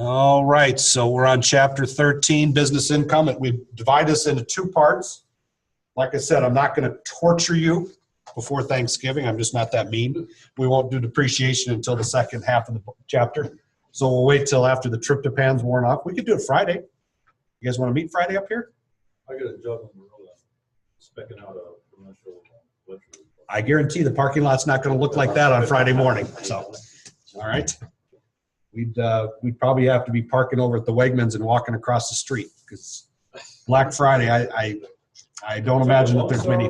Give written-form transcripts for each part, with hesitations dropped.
All right, so we're on chapter 13, business income. We divide this into two parts. Like I said, I'm not going to torture you before Thanksgiving. I'm just not that mean. We won't do depreciation until the second half of the chapter. So we'll wait till after the tryptopan's worn off. We could do it Friday. You guys want to meet Friday up here? I got a job on the road. Specking out a commercial. I guarantee the parking lot's not going to look like that on Friday morning. So, all right. We'd probably have to be parking over at the Wegmans and walking across the street because Black Friday, I don't imagine that there's many.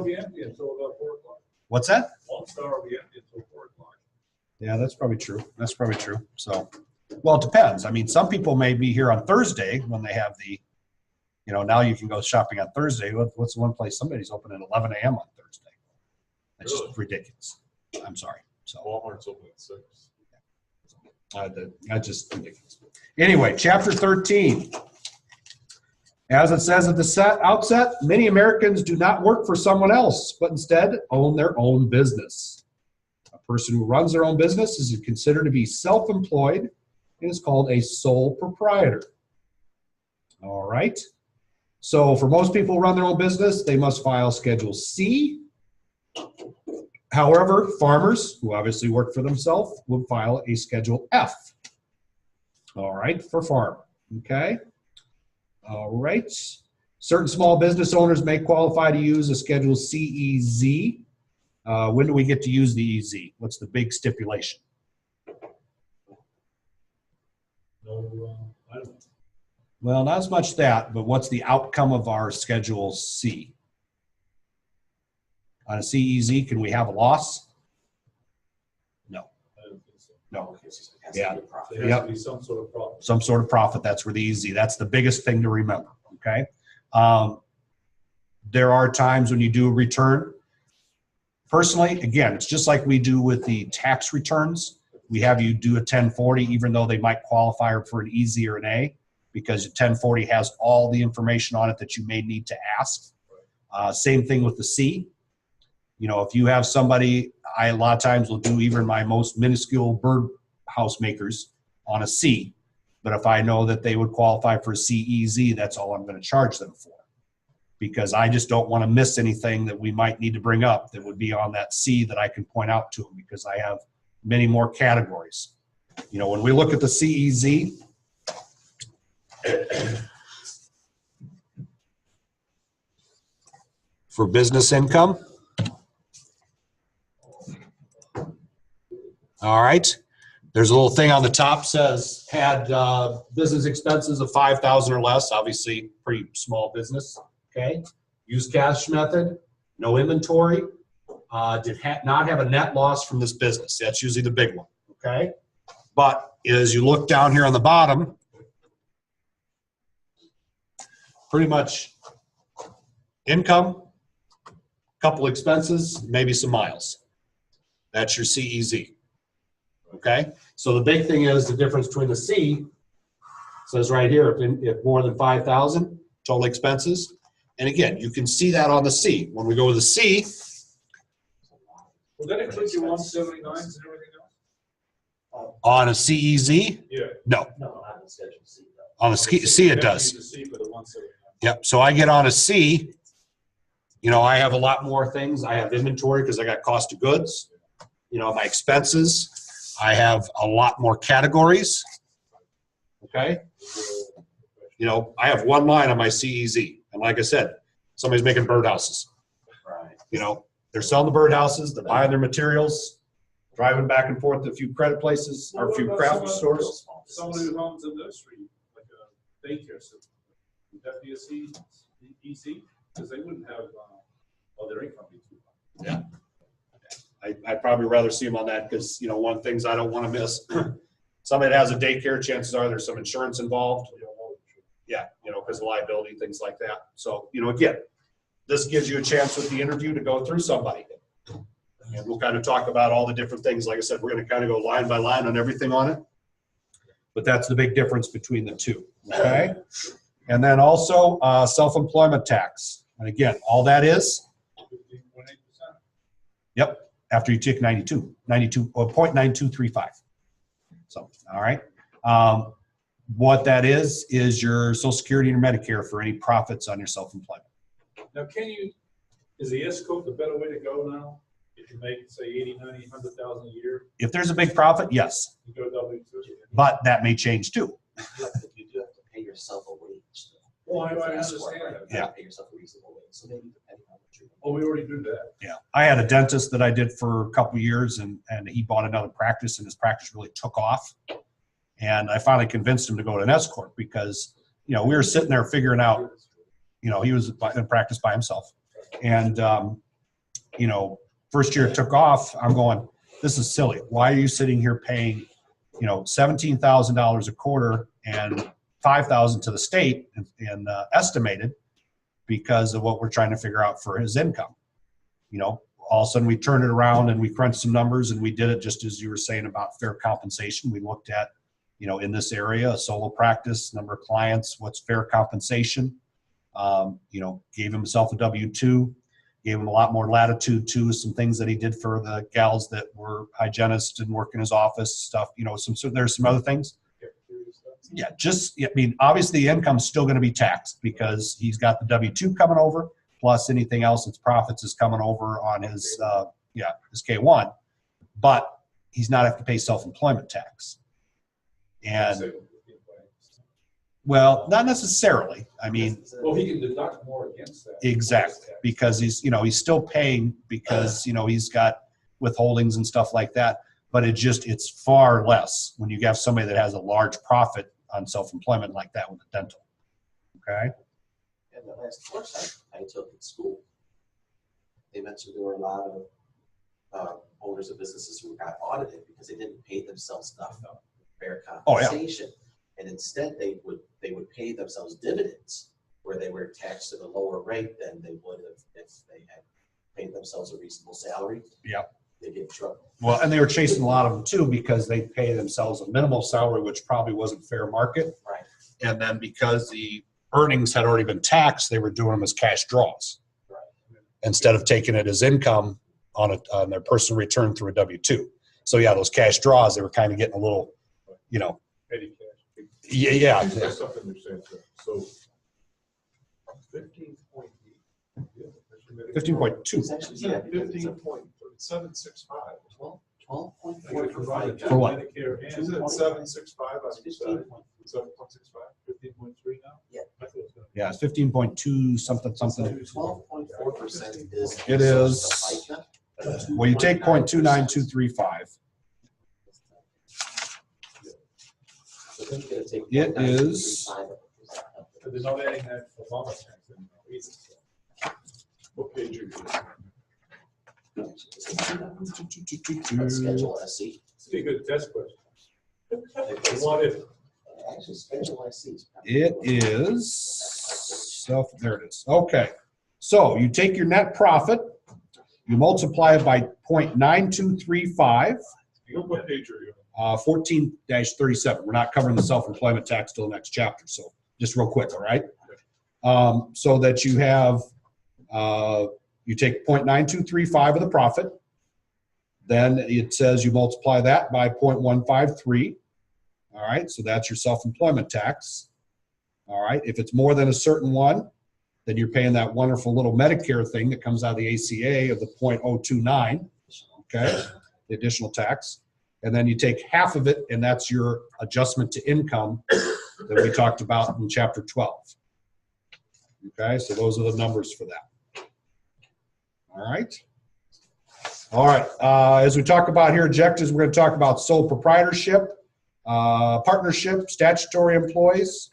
What's that? One star will be empty until 4 o'clock. Yeah, that's probably true. That's probably true. So, well, it depends. I mean, some people may be here on Thursday when they have the, now you can go shopping on Thursday. What's the one place somebody's open at 11 a.m. on Thursday? That's just ridiculous. I'm sorry. So Walmart's open at 6. That's just ridiculous. Anyway, chapter 13. As it says at the outset, many Americans do not work for someone else, but instead own their own business. A person who runs their own business is considered to be self-employed and is called a sole proprietor. All right. So for most people who run their own business, they must file Schedule C. However, farmers who obviously work for themselves will file a Schedule F. All right, for farm. Okay. All right. Certain small business owners may qualify to use a Schedule CEZ. When do we get to use the EZ? What's the big stipulation? No, I don't know. Well, not as much that, but what's the outcome of our Schedule C? On a CEZ, can we have a loss? No. I don't think so. No. Yeah. There has to be some sort of profit. Some sort of profit. That's where the EZ. That's the biggest thing to remember. Okay. There are times when you do a return. Personally, again, it's just like we do with the tax returns. We have you do a 1040, even though they might qualify for an EZ or an A, because a 1040 has all the information on it that you may need to ask. Same thing with the C. If you have somebody, I a lot of times will do even my most minuscule bird house makers on a C. But if I know that they would qualify for a CEZ, that's all I'm going to charge them for. Because I just don't want to miss anything that we might need to bring up that would be on that C that I can point out to them, because I have many more categories. When we look at the CEZ, for business income, all right, there's a little thing on the top says had business expenses of $5,000 or less, obviously pretty small business. Okay, use cash method, no inventory, did not have a net loss from this business. That's usually the big one. Okay, but as you look down here on the bottom, pretty much income, couple expenses, maybe some miles. That's your CEZ. Okay, so the big thing is the difference between the C, says right here, if more than 5,000 total expenses. And again, you can see that on the C. When we go to the C. Will that include your 179s and everything else? On a CEZ? Yeah. No. No, not the Schedule C. On a C it does. The C for the 179. Yep, so I get on a C, I have a lot more things. I have inventory because I got cost of goods, my expenses. I have a lot more categories, okay? I have one line on my CEZ. And like I said, somebody's making birdhouses. Right. They're selling the birdhouses, they're buying their materials, driving back and forth to a few credit places or a few craft stores. Someone who owns a nursery, like a daycare center, would that be a CEZ? Because they wouldn't have their income be too high. Yeah. I'd probably rather see them on that because, one of the things I don't want to miss, somebody that has a daycare, chances are there's some insurance involved. Yeah, because of liability, things like that. So, again, this gives you a chance with the interview to go through somebody. And we'll kind of talk about all the different things. Like I said, we're going to kind of go line by line on everything on it. But that's the big difference between the two, okay? And then also self-employment tax. And again, all that is? 15.8%. Yep, after you take 92 or 0.9235. So, all right. What that is your Social Security and your Medicare for any profits on your self-employment. Now, is the S corp the better way to go now? If you make, say, 80, 90, 100,000 a year, If there's a big profit, yes, you go W-2. but that may change too. You do have to pay yourself a wage. Well, I That's what, understand right? that. You Yeah. gotta pay yourself a reasonable wage, so maybe depending on what you're. Oh, we already do that. Yeah, I had a dentist that I did for a couple of years, and he bought another practice, and his practice really took off. And I finally convinced him to go to an S corp because, we were sitting there figuring out, he was in practice by himself, and first year it took off. I'm going, this is silly. Why are you sitting here paying, $17,000 a quarter and $5,000 to the state and estimated because of what we're trying to figure out for his income. All of a sudden we turned it around and we crunched some numbers, and we did it just as you were saying about fair compensation. We looked at, in this area, a solo practice, number of clients, what's fair compensation. Gave himself a W-2, gave him a lot more latitude too, some things that he did for the gals that were hygienists and work in his office stuff, there's some other things. Yeah, obviously the income's still going to be taxed because he's got the W-2 coming over, plus anything else that's profits is coming over on his K-1, but he's not have to pay self-employment tax. And well, not necessarily. Well, he can deduct more against that. Exactly, because he's still paying because he's got withholdings and stuff like that, but it's far less when you have somebody that has a large profit on self-employment like that with a dental. Okay. And the last course I took at school, they mentioned there were a lot of owners of businesses who got audited because they didn't pay themselves enough fair compensation. And instead they would pay themselves dividends where they were taxed at a lower rate than they would have if they had paid themselves a reasonable salary. Yeah. They get in trouble. Well, and they were chasing a lot of them too because they pay themselves a minimal salary, which probably wasn't fair market. Right. And then because the earnings had already been taxed, they were doing them as cash draws. Right. Instead of taking it as income on their personal return through a W-2. So yeah, those cash draws, they were kind of getting a little, Petty cash. yeah. There's something you're saying, so 15.8. 15.2. It's actually, yeah, because it's a 15.765. 12.45. For what? Medicare, and is it 765 on the side? 7.65, 15.3 now? Yeah. I thought it was gonna be- Yeah, it's 15.2 something. 12.4% is. It is. Well, you take 0.29235. It is. But they're not adding that Obama tax in now either. What page are you on? Schedule SC. It's a good test question. What if? Actually, Schedule SC. It is. There it is. Okay. So you take your net profit, you multiply it by 0.9235. What page are you 14-37. We're not covering the self-employment tax till the next chapter, so just real quick, all right? So that you have, you take 0.9235 of the profit, then it says you multiply that by 0.153, all right? So that's your self-employment tax, all right? If it's more than a certain one, then you're paying that wonderful little Medicare thing that comes out of the ACA of the 0.029, okay? The additional tax. And then you take half of it, and that's your adjustment to income that we talked about in chapter 12. Okay, so those are the numbers for that. All right. All right, as we talk about here, objectives, we're going to talk about sole proprietorship, partnership, statutory employees,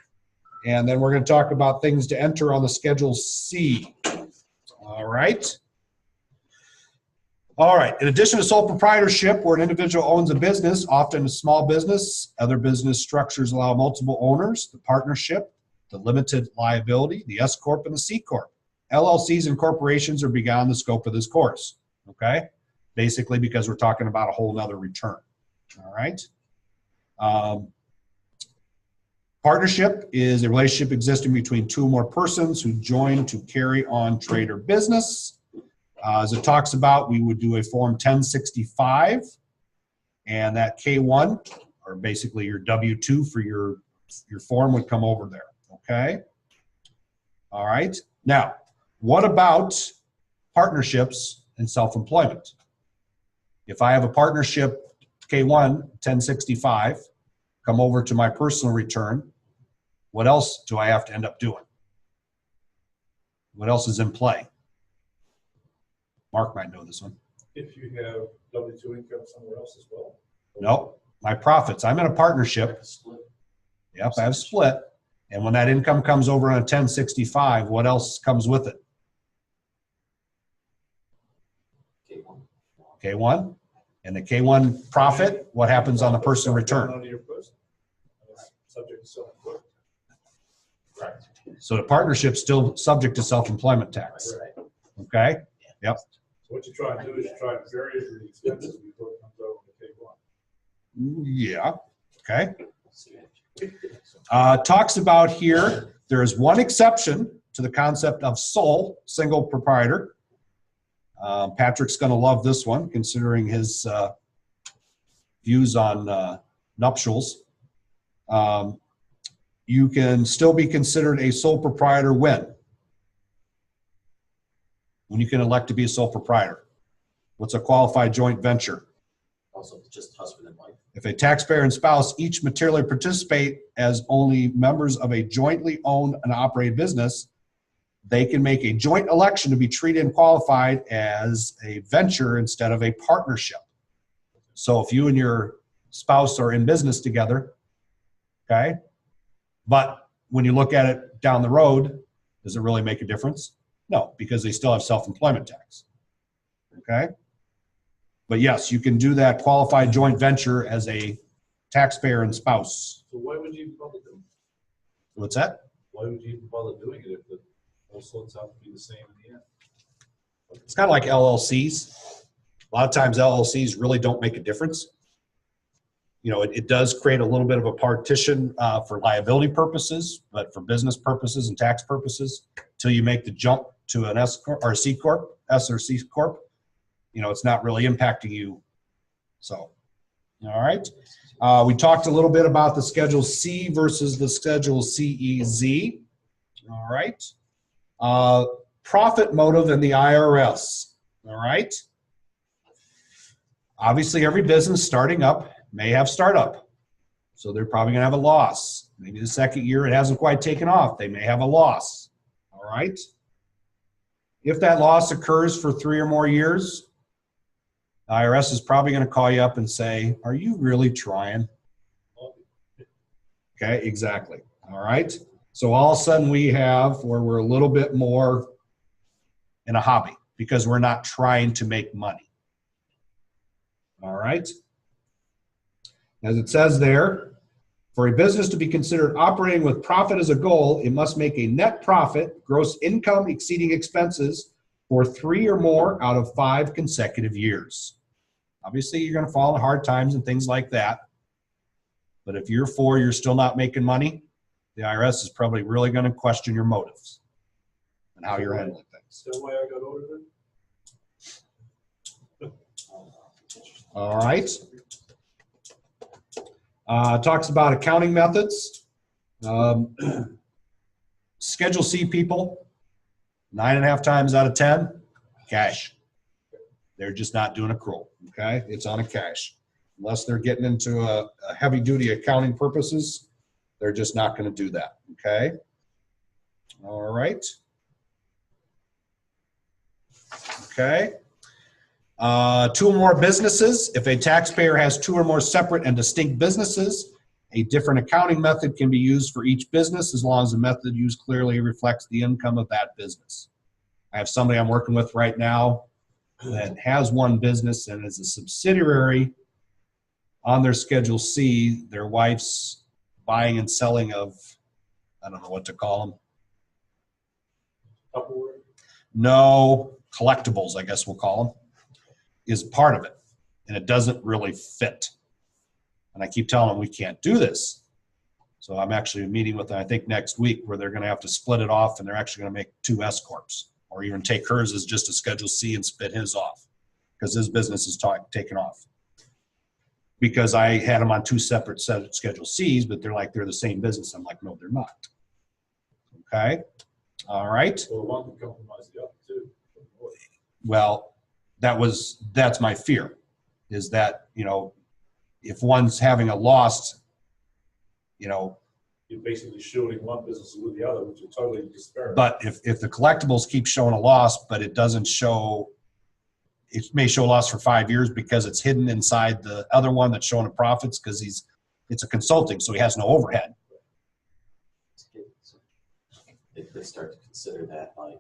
and then we're going to talk about things to enter on the Schedule C. All right. All right. In addition to sole proprietorship, where an individual owns a business, often a small business, other business structures allow multiple owners, the partnership, the limited liability, the S Corp, and the C Corp. LLCs and corporations are beyond the scope of this course. Okay? Basically because we're talking about a whole nother return. All right? Partnership is a relationship existing between two or more persons who join to carry on trade or business. As it talks about, we would do a Form 1065, and that K-1, or basically your W-2 for your your form would come over there, okay? All right. Now, what about partnerships and self-employment? If I have a partnership, K1, 1065, come over to my personal return, what else do I have to end up doing? What else is in play? Mark might know this one. If you have W-2 income somewhere else as well. Nope. My profits. I'm in a partnership. Split. Yep, I have split. And when that income comes over on a 1065, what else comes with it? K1. K1. And the K1 profit, what happens on the personal return? Under your person. Subject to self-employment. Correct. So the partnership's still subject to self-employment tax. Right. Okay? Yep. So what you try and do is you try and vary the expenses before it comes over to K1. Yeah. Okay. Talks about here, there is one exception to the concept of sole single proprietor. Patrick's going to love this one, considering his views on nuptials. You can still be considered a sole proprietor when you can elect to be a sole proprietor. What's a qualified joint venture? Also, just husband and wife. If a taxpayer and spouse each materially participate as only members of a jointly owned and operated business, they can make a joint election to be treated and qualified as a venture instead of a partnership. So if you and your spouse are in business together, okay, but when you look at it down the road, does it really make a difference? No, because they still have self-employment tax, okay? But yes, you can do that qualified joint venture as a taxpayer and spouse. So why would you even bother doing it? What's that? Why would you even bother doing it if the whole sorts out to be the same in the end? It's kind of like LLCs. A lot of times LLCs really don't make a difference. You know, it does create a little bit of a partition for liability purposes, but for business purposes and tax purposes, till you make the jump to an S or C corp, S or C corp, you know, it's not really impacting you. So, all right. We talked a little bit about the Schedule C versus the Schedule CEZ. All right. Profit motive in the IRS. All right. Obviously, every business starting up may have startup. So they're probably going to have a loss. Maybe the second year it hasn't quite taken off. They may have a loss. All right. If that loss occurs for 3 or more years, the IRS is probably going to call you up and say, are you really trying? Okay, exactly. All right. So all of a sudden we have where we're a little bit more in a hobby because we're not trying to make money. All right. As it says there, for a business to be considered operating with profit as a goal, it must make a net profit, gross income exceeding expenses, for 3 or more out of 5 consecutive years. Obviously, you're going to fall in hard times and things like that. But if year 4, you're still not making money, the IRS is probably really going to question your motives and how you're handling things. Is that why I got ordered it? All right. Talks about accounting methods. Schedule C people, 9.5 times out of 10, cash. They're just not doing accrual, okay? It's on a cash. Unless they're getting into a heavy-duty accounting purposes, they're just not going to do that, okay? All right. Okay. 2 or more businesses. If a taxpayer has 2 or more separate and distinct businesses, a different accounting method can be used for each business as long as the method used clearly reflects the income of that business. I have somebody I'm working with right now that has one business and is a subsidiary on their Schedule C. Their wife's buying and selling of, I don't know what to call them. Tupperware? No, collectibles, I guess we'll call them, is part of it. And it doesn't really fit. And I keep telling them we can't do this. So I'm actually meeting with them, I think, next week where they're going to have to split it off and they're actually going to make 2 S corps, or even take hers as just a Schedule C and split his off because his business is taken off. because I had them on two separate set of Schedule Cs, but they're like, they're the same business. I'm like, no, they're not. Okay. All right. Well, one can compromise the other too. Well, that's my fear, is that, you know, if one's having a loss, you know, You're basically shielding one business with the other, which are totally disparate. but if the collectibles keep showing a loss, but it doesn't show, it may show a loss for 5 years because it's hidden inside the other one that's showing a profits because it's a consulting, so he has no overhead. They could start to consider that like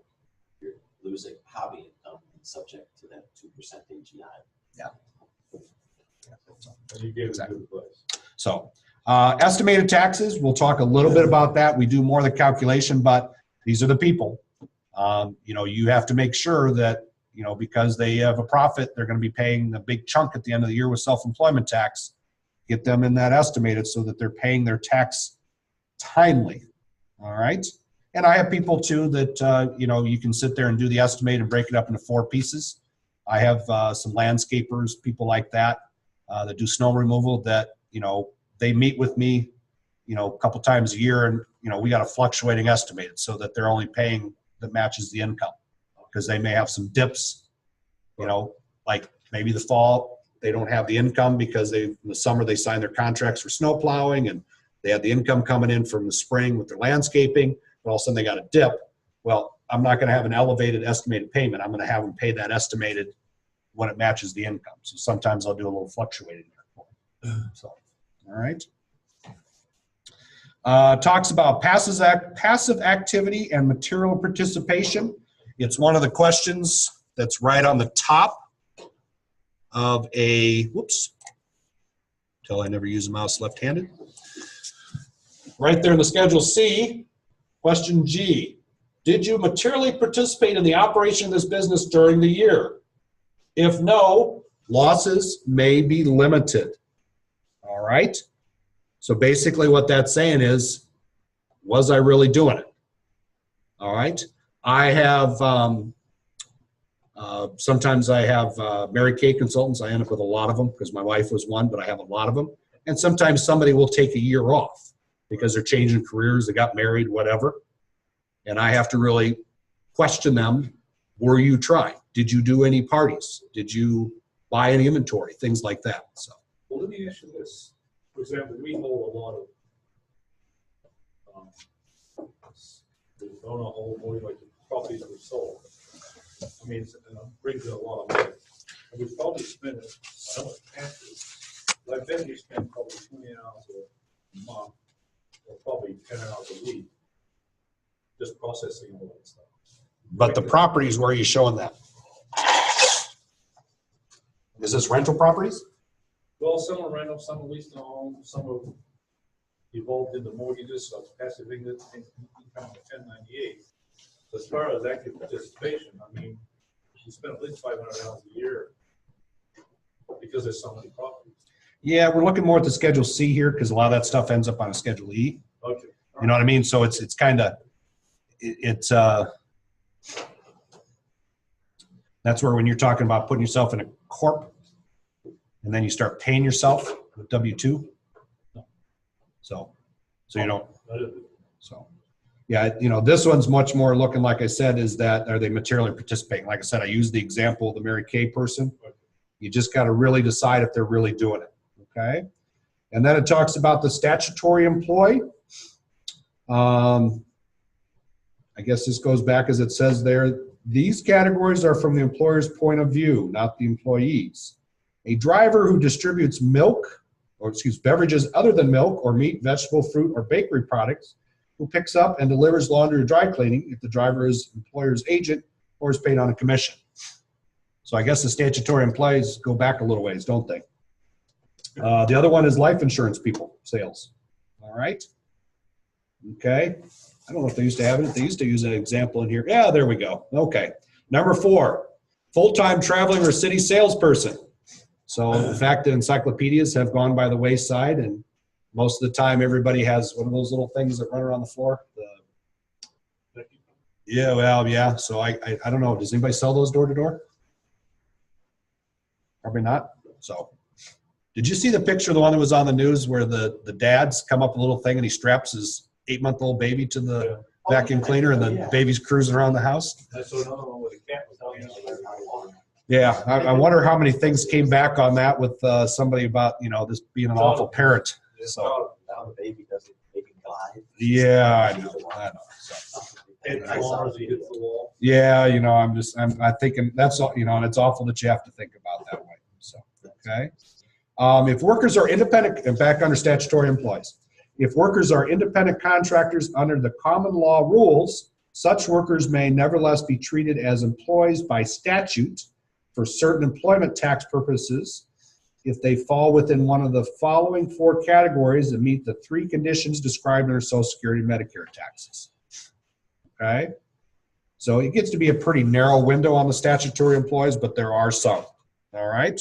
you're losing hobby income subject to that 2% AGI. Yeah. And you gave Exactly. it a good place. So estimated taxes, we'll talk a little bit about that. We do more of the calculation, but these are the people. You know, you have to make sure that, you know, because they have a profit, they're going to be paying a big chunk at the end of the year with self-employment tax. Get them in that estimated so that they're paying their tax timely. All right. And I have people too that, you know, you can sit there and do the estimate and break it up into 4 pieces. I have some landscapers, people like that, that do snow removal that, you know, they meet with me, you know, a couple times a year, and, you know, we got a fluctuating estimated so that they're only paying that matches the income, because they may have some dips, you know, like maybe the fall, they don't have the income because in the summer they sign their contracts for snow plowing and they had the income coming in from the spring with their landscaping, but all of a sudden they got a dip. Well, I'm not going to have an elevated estimated payment. I'm going to have them pay that estimated when it matches the income. So sometimes I'll do a little fluctuating there. So, all right. Talks about passive activity and material participation. It's one of the questions that's right on the top of a, whoops, until I never use a mouse left-handed. Right there in the Schedule C, question G. Did you materially participate in the operation of this business during the year? If no, losses may be limited. All right. So basically what that's saying is, was I really doing it? All right. I have, sometimes I have Mary Kay consultants. I end up with a lot of them because my wife was one, but I have a lot of them. And sometimes somebody will take a year off because they're changing careers, they got married, whatever. And I have to really question them. Were you trying? Did you do any parties? Did you buy any inventory? Things like that. So. Well, let me ask you this. For example, we hold a lot of, we don't hold more like the properties we sold. I mean, it brings in a lot of money. And we probably spend it, I don't know, taxes. I bet we spend probably 20 hours a month, or probably 10 hours a week, just processing all that stuff. But the properties, where are you showing that? Is this rental properties? Well, some are rental, some are leased to own, some are evolved into mortgages, so it's passive income of 1098. As far as active participation, I mean, you spend at least $500 a year because there's so many properties. Yeah, we're looking more at the Schedule C here because a lot of that stuff ends up on a Schedule E. Okay. You know what I mean? So it's kind of, that's where when you're talking about putting yourself in a corp and then you start paying yourself with W-2. So you don't, so. Yeah, you know, this one's much more looking, like I said, is that, are they materially participating? Like I said, I used the example of the Mary Kay person. You just got to really decide if they're really doing it, okay? And then it talks about the statutory employee. I guess this goes back as it says there, these categories are from the employer's point of view, not the employees. A driver who distributes milk, or beverages other than milk or meat, vegetable, fruit, or bakery products, who picks up and delivers laundry or dry cleaning if the driver is employer's agent or is paid on a commission. So I guess the statutory employees go back a little ways, don't they? The other one is life insurance people, sales. All right. Okay. I don't know if they used to have it. They used to use an example in here. Yeah, there we go. Okay. Number 4, full-time traveling or city salesperson. So the fact that encyclopedias have gone by the wayside, and most of the time everybody has one of those little things that run around the floor. Yeah, well, yeah. So I don't know. Does anybody sell those door to door? Probably not. So Did you see the picture, the one that was on the news where the dad's come up with a little thing and he straps his 8-month-old baby to the vacuum cleaner and the baby's cruising around the house? I saw another one where the cat was down there. Yeah, I wonder how many things came back on that with somebody about, this being an awful parent. So Now the baby doesn't glide. yeah, I know. So. Yeah, I'm thinking that's all, and it's awful that you have to think about that way. So, okay. If workers are independent, and back under statutory employees, if workers are independent contractors under the common law rules, such workers may nevertheless be treated as employees by statute for certain employment tax purposes if they fall within one of the following 4 categories that meet the 3 conditions described under Social Security and Medicare taxes. Okay? So it gets to be a pretty narrow window on the statutory employees, but there are some. All right?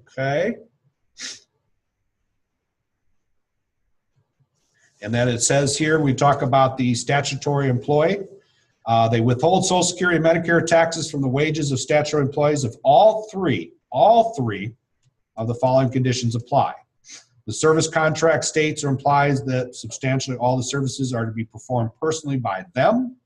Okay. And then it says here, we talk about the statutory employee. They withhold Social Security and Medicare taxes from the wages of statutory employees if all three of the following conditions apply. The service contract states or implies that substantially all the services are to be performed personally by them.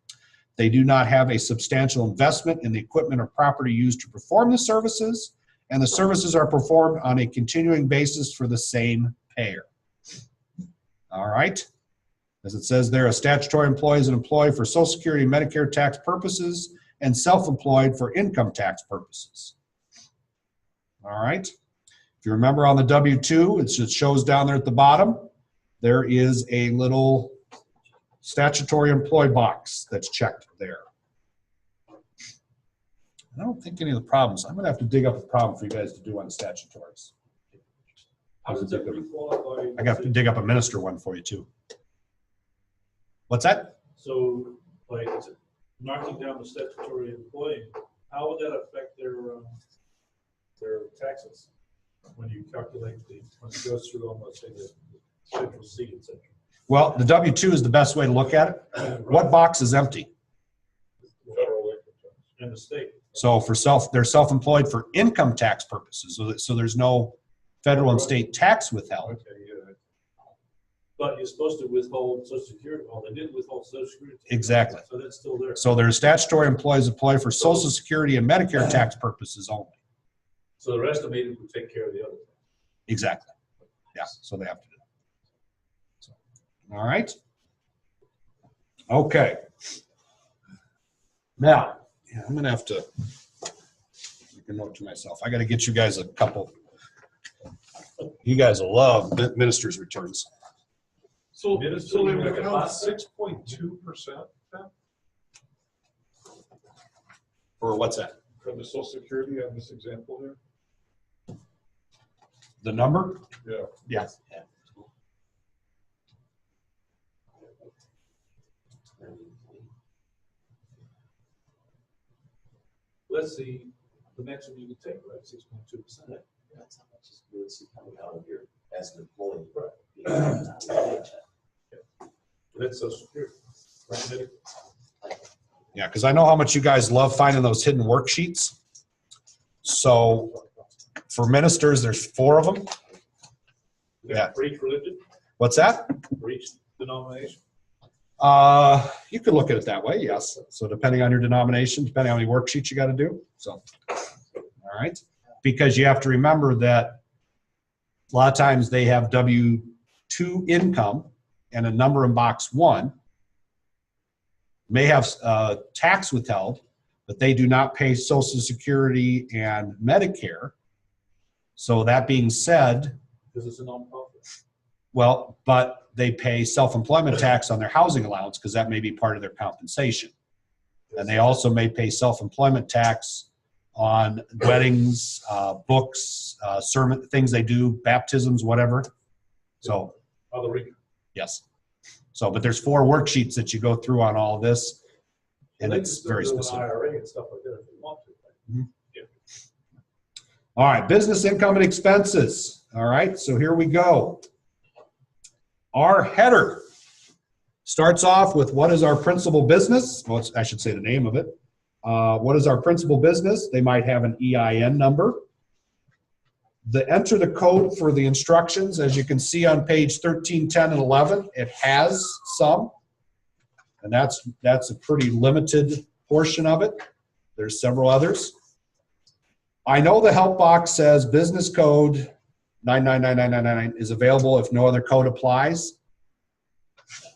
They do not have a substantial investment in the equipment or property used to perform the services, and the services are performed on a continuing basis for the same payer. All right. As it says there, a statutory employee is an employee for Social Security and Medicare tax purposes and self-employed for income tax purposes. All right. If you remember on the W-2, it shows down there at the bottom, there is a little statutory employee box that's checked there. I don't think any of the problems, I'm going to have to dig up a problem for you guys to do on statutories. How does that pre-qualify? I got to dig up a minister one for you too. What's that? So, like, knocking down the statutory employee, how would that affect their taxes when you calculate when it goes through on, let's say, the Schedule C, et cetera? Well, the W-2 is the best way to look at it. What box is empty? Federal income tax. And the state. So they're self-employed for income tax purposes. So there's no federal and state tax withheld. Okay, yeah. But you're supposed to withhold Social Security. Well, they didn't withhold Social Security. Exactly. So that's still there. So there's statutory employees employed for Social Security and Medicare tax purposes only. So the rest of it would take care of the other thing. Exactly. Yeah, so they have to do that. So, all right. Okay. Now, I'm going to have to make a note to myself. I got to get you guys a couple. You guys love ministers' returns. So they like a withheld class. 6.2% Or what's that? from the Social Security on this example here? The number? Yeah. Yeah. Let's see, the maximum you can take, right, 6.2%. That's how much you would see coming out of your, as an employee. Right. That's Social Security. Right? Yeah, because I know how much you guys love finding those hidden worksheets. So for ministers, there's 4 of them. Yeah. For each religion, What's that? for each denomination. You could look at it that way, yes. So depending on your denomination, depending on how many worksheets you got to do. So, all right. Because you have to remember that a lot of times they have W-2 income and a number in box 1 may have tax withheld, but they do not pay Social Security and Medicare. So that being said, Because it's a nonprofit. well, but they pay self-employment tax on their housing allowance because that may be part of their compensation. And they also may pay self-employment tax on weddings, books, sermon, things they do, baptisms, whatever. So, Other income. yes. So, but there's 4 worksheets that you go through on all of this, and They can it's still very do an specific. IRA and stuff like that if they want to. Right? All right, business income and expenses. All right, so here we go. Our header starts off with what is our principal business? Well, I should say the name of it. What is our principal business? They might have an EIN number. enter the code for the instructions, as you can see on page 13, 10, and 11, it has some. And that's a pretty limited portion of it. There's several others. I know the help box says business code 999999 is available if no other code applies.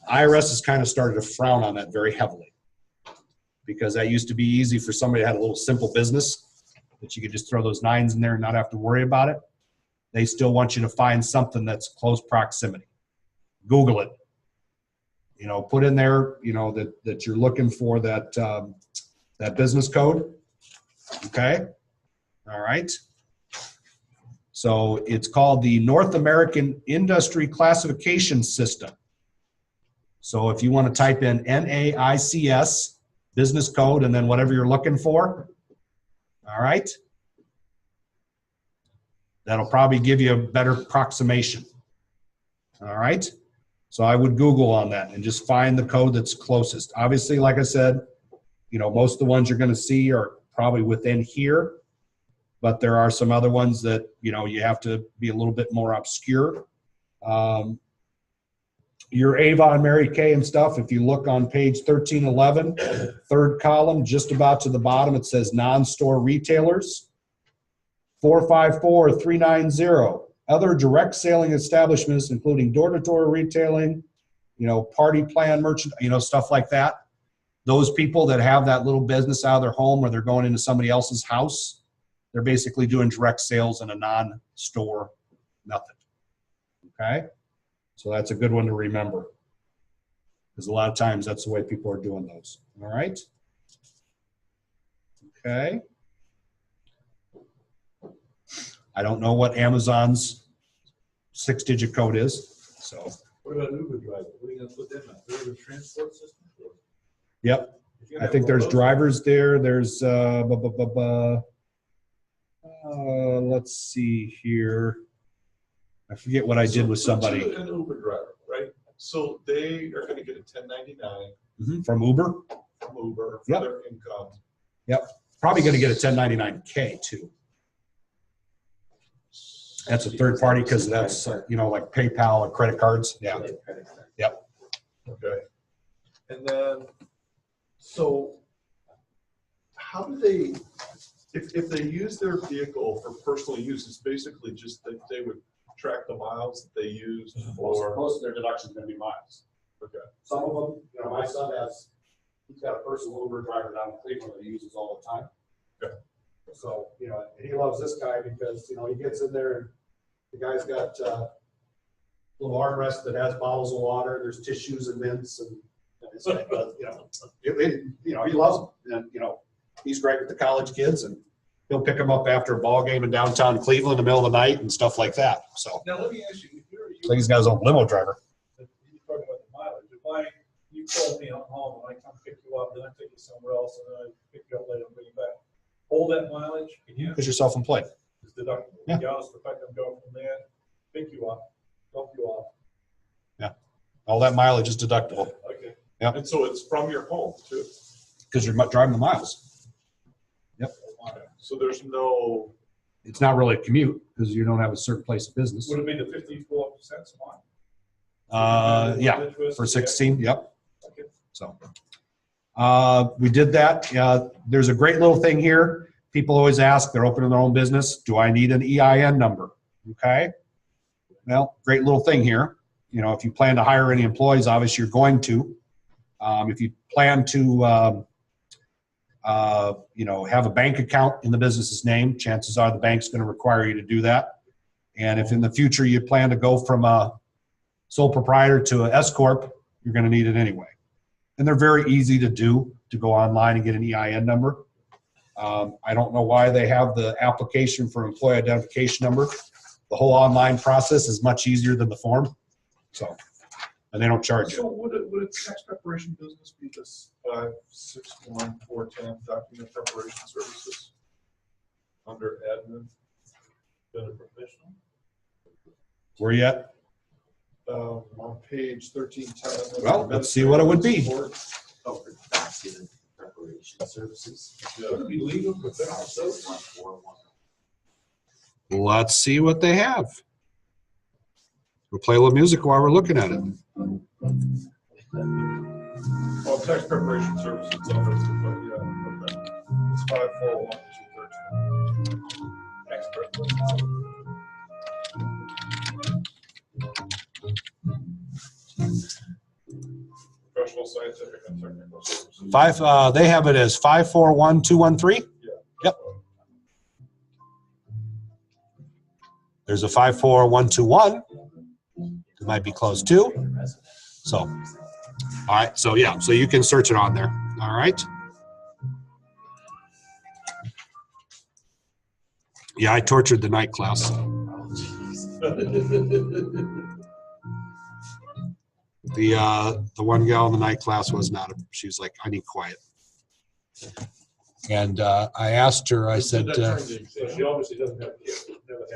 IRS has kind of started to frown on that very heavily because that used to be easy for somebody that had a little simple business that you could just throw those 9s in there and not have to worry about it. They still want you to find something that's close proximity. Google it. You know, put in there, you know, that you're looking for that, that business code. Okay. All right. So it's called the North American Industry Classification System. So if you want to type in NAICS, business code, and then whatever you're looking for, all right, that'll probably give you a better approximation. All right. So I would Google on that and just find the code that's closest. Obviously, like I said, you know, most of the ones you're going to see are probably within here, but there are some other ones that, you know, you have to be a little bit more obscure. Your Avon, Mary Kay and stuff, if you look on page 1311, third column, just about to the bottom, it says non-store retailers. 454390, other direct selling establishments, including door-to-door retailing, you know, party plan merchant, you know, stuff like that. Those people that have that little business out of their home where they're going into somebody else's house, they're basically doing direct sales in a non-store method. Okay? So that's a good one to remember. Because a lot of times that's the way people are doing those. All right? Okay. I don't know what Amazon's 6-digit code is. So. What about Uber driver? What are you going to put them in? They're the transport system? Yep. I think there's drivers there. There's, let's see here. I forget what I did with somebody. So an Uber driver, right? So they are going to get a 1099 From Uber. from Uber for Yep. their income. Yep. Probably going to get a 1099K too. That's a third party because that's, you know, like PayPal or credit cards. Yeah. Yep. Okay. And then, so how do they, if they use their vehicle for personal use, it's basically just that they would track the miles that they used for. Most of their deductions are going to be miles. Okay. Some of them, you know, my son he's got a personal Uber driver down in Cleveland that he uses all the time. Okay. So, you know, and he loves this guy because, you know, he gets in there and the guy's got a little armrest that has bottles of water. There's tissues and mints and it's like, you know, he loves them. And, you know, he's great with the college kids and he'll pick them up after a ball game in downtown Cleveland in the middle of the night and stuff like that. So Now, let me ask you, if you're, I think he's got his own limo driver. you're talking about the mileage, if you call me on home and I come pick you up, then I take you somewhere else and then I pick you up later and bring you back. All that mileage, can you? Because you're self-employed. It's deductible. Yeah. Regardless of the fact I'm going from there, pick you up, drop you off. All that mileage is deductible Okay. Yep. And so it's from your home too. because you're driving the miles. So there's no, It's not really a commute because you don't have a certain place of business. Would it be the 54% a month? Yeah, for 16, yep. Okay. So we did that. There's a great little thing here. People always ask, they're opening their own business, do I need an EIN number? Okay. Well, great little thing here. You know, if you plan to hire any employees, obviously you're going to. If you plan to, you know, have a bank account in the business's name, chances are the bank's going to require you to do that. And if in the future you plan to go from a sole proprietor to an S Corp, you're going to need it anyway. And they're very easy to do, to go online and get an EIN number. I don't know why they have the application for employee identification number. The whole online process is much easier than the form. So, and they don't charge so you. would a tax preparation business be this 561-410 document preparation services under admin? Been a professional. Where you at? On page 1310. Well, let's see what it would be. Oh, for document preparation services. Would it be legal professional services? Let's see what they have. We'll play a little music while we're looking at it. Well, tax preparation services, it's all listed, but yeah, okay. It's 541-213. Tax preparation. Professional, scientific, and technical services. They have it as 541213. Yeah. Yep. There's a 54121. It might be close too. So, all right. So yeah. So you can search it on there. All right. Yeah, I tortured the night class. Oh, jeez. The one gal in the night class was not. She was like, I need quiet. And I asked her. I said, So she obviously doesn't have.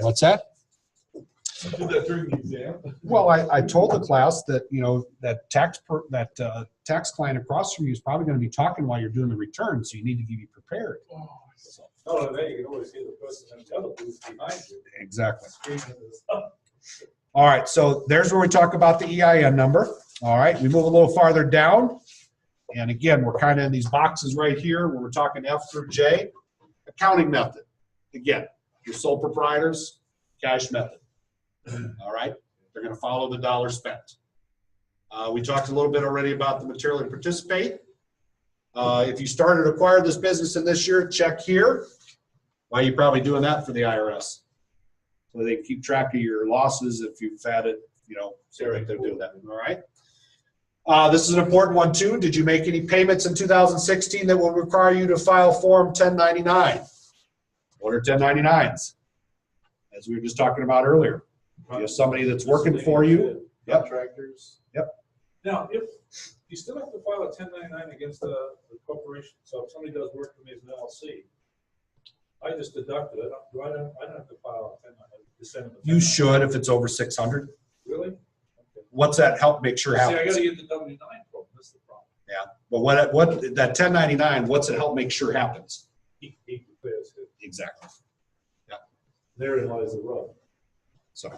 "What's that?" Did that during the exam? Well, I told the class that, you know, that tax client across from you is probably going to be talking while you're doing the return, so you need to be prepared. Oh, then you can always hear the person in the other booth behind you. Exactly. Screaming this up. All right, so there's where we talk about the EIN number. All right, we move a little farther down. And again, we're kind of in these boxes right here where we're talking F through J. Accounting method. Again, your sole proprietors, cash method. All right, they're going to follow the dollar spent. We talked a little bit already about the material to participate. If you started to acquire this business in this year, check here. Why are you probably doing that for the IRS? So they can keep track of your losses if you've had it, you know, so that they're doing that. All right. This is an important one too. Did you make any payments in 2016 that will require you to file Form 1099? What are 1099s? As we were just talking about earlier. You have somebody that's working for you. Yep. Contractors. Yep. Now, if you still have to file a 1099 against the corporation, so if somebody does work for me as an LLC, I just deduct it. I don't have to file a 1099. You should if it's over 600. Really? Okay. What's that help make sure See, I happens? got to get the W-9 from. That's the problem. Yeah, but what that 1099? What's it help make sure happens? He prepares it. Exactly. Therein lies the rub. So,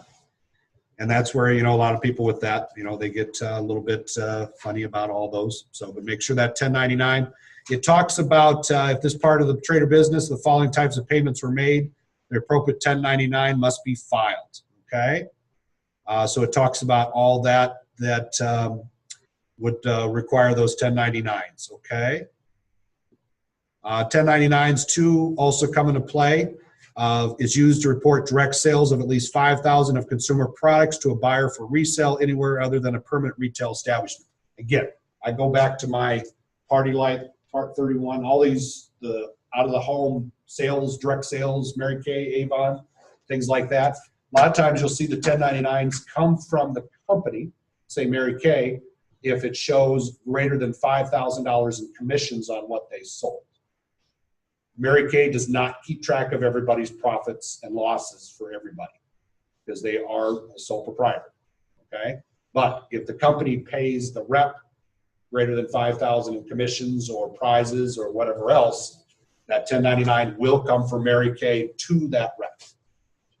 and that's where, you know, a lot of people with that, you know, they get a little bit funny about all those. So, but make sure that 1099. It talks about if this part of the trade or business, the following types of payments were made, the appropriate 1099 must be filed. Okay. So it talks about all that would require those 1099s. Okay. 1099s too also come into play. Is used to report direct sales of at least 5,000 of consumer products to a buyer for resale anywhere other than a permanent retail establishment. Again, I go back to my Party Light, Part 31, all these, the out of the home sales, direct sales, Mary Kay, Avon, things like that. A lot of times you'll see the 1099s come from the company, say Mary Kay, if it shows greater than $5,000 in commissions on what they sold. Mary Kay does not keep track of everybody's profits and losses for everybody because they are a sole proprietor, okay? But if the company pays the rep greater than $5,000 in commissions or prizes or whatever else, that 1099 will come from Mary Kay to that rep,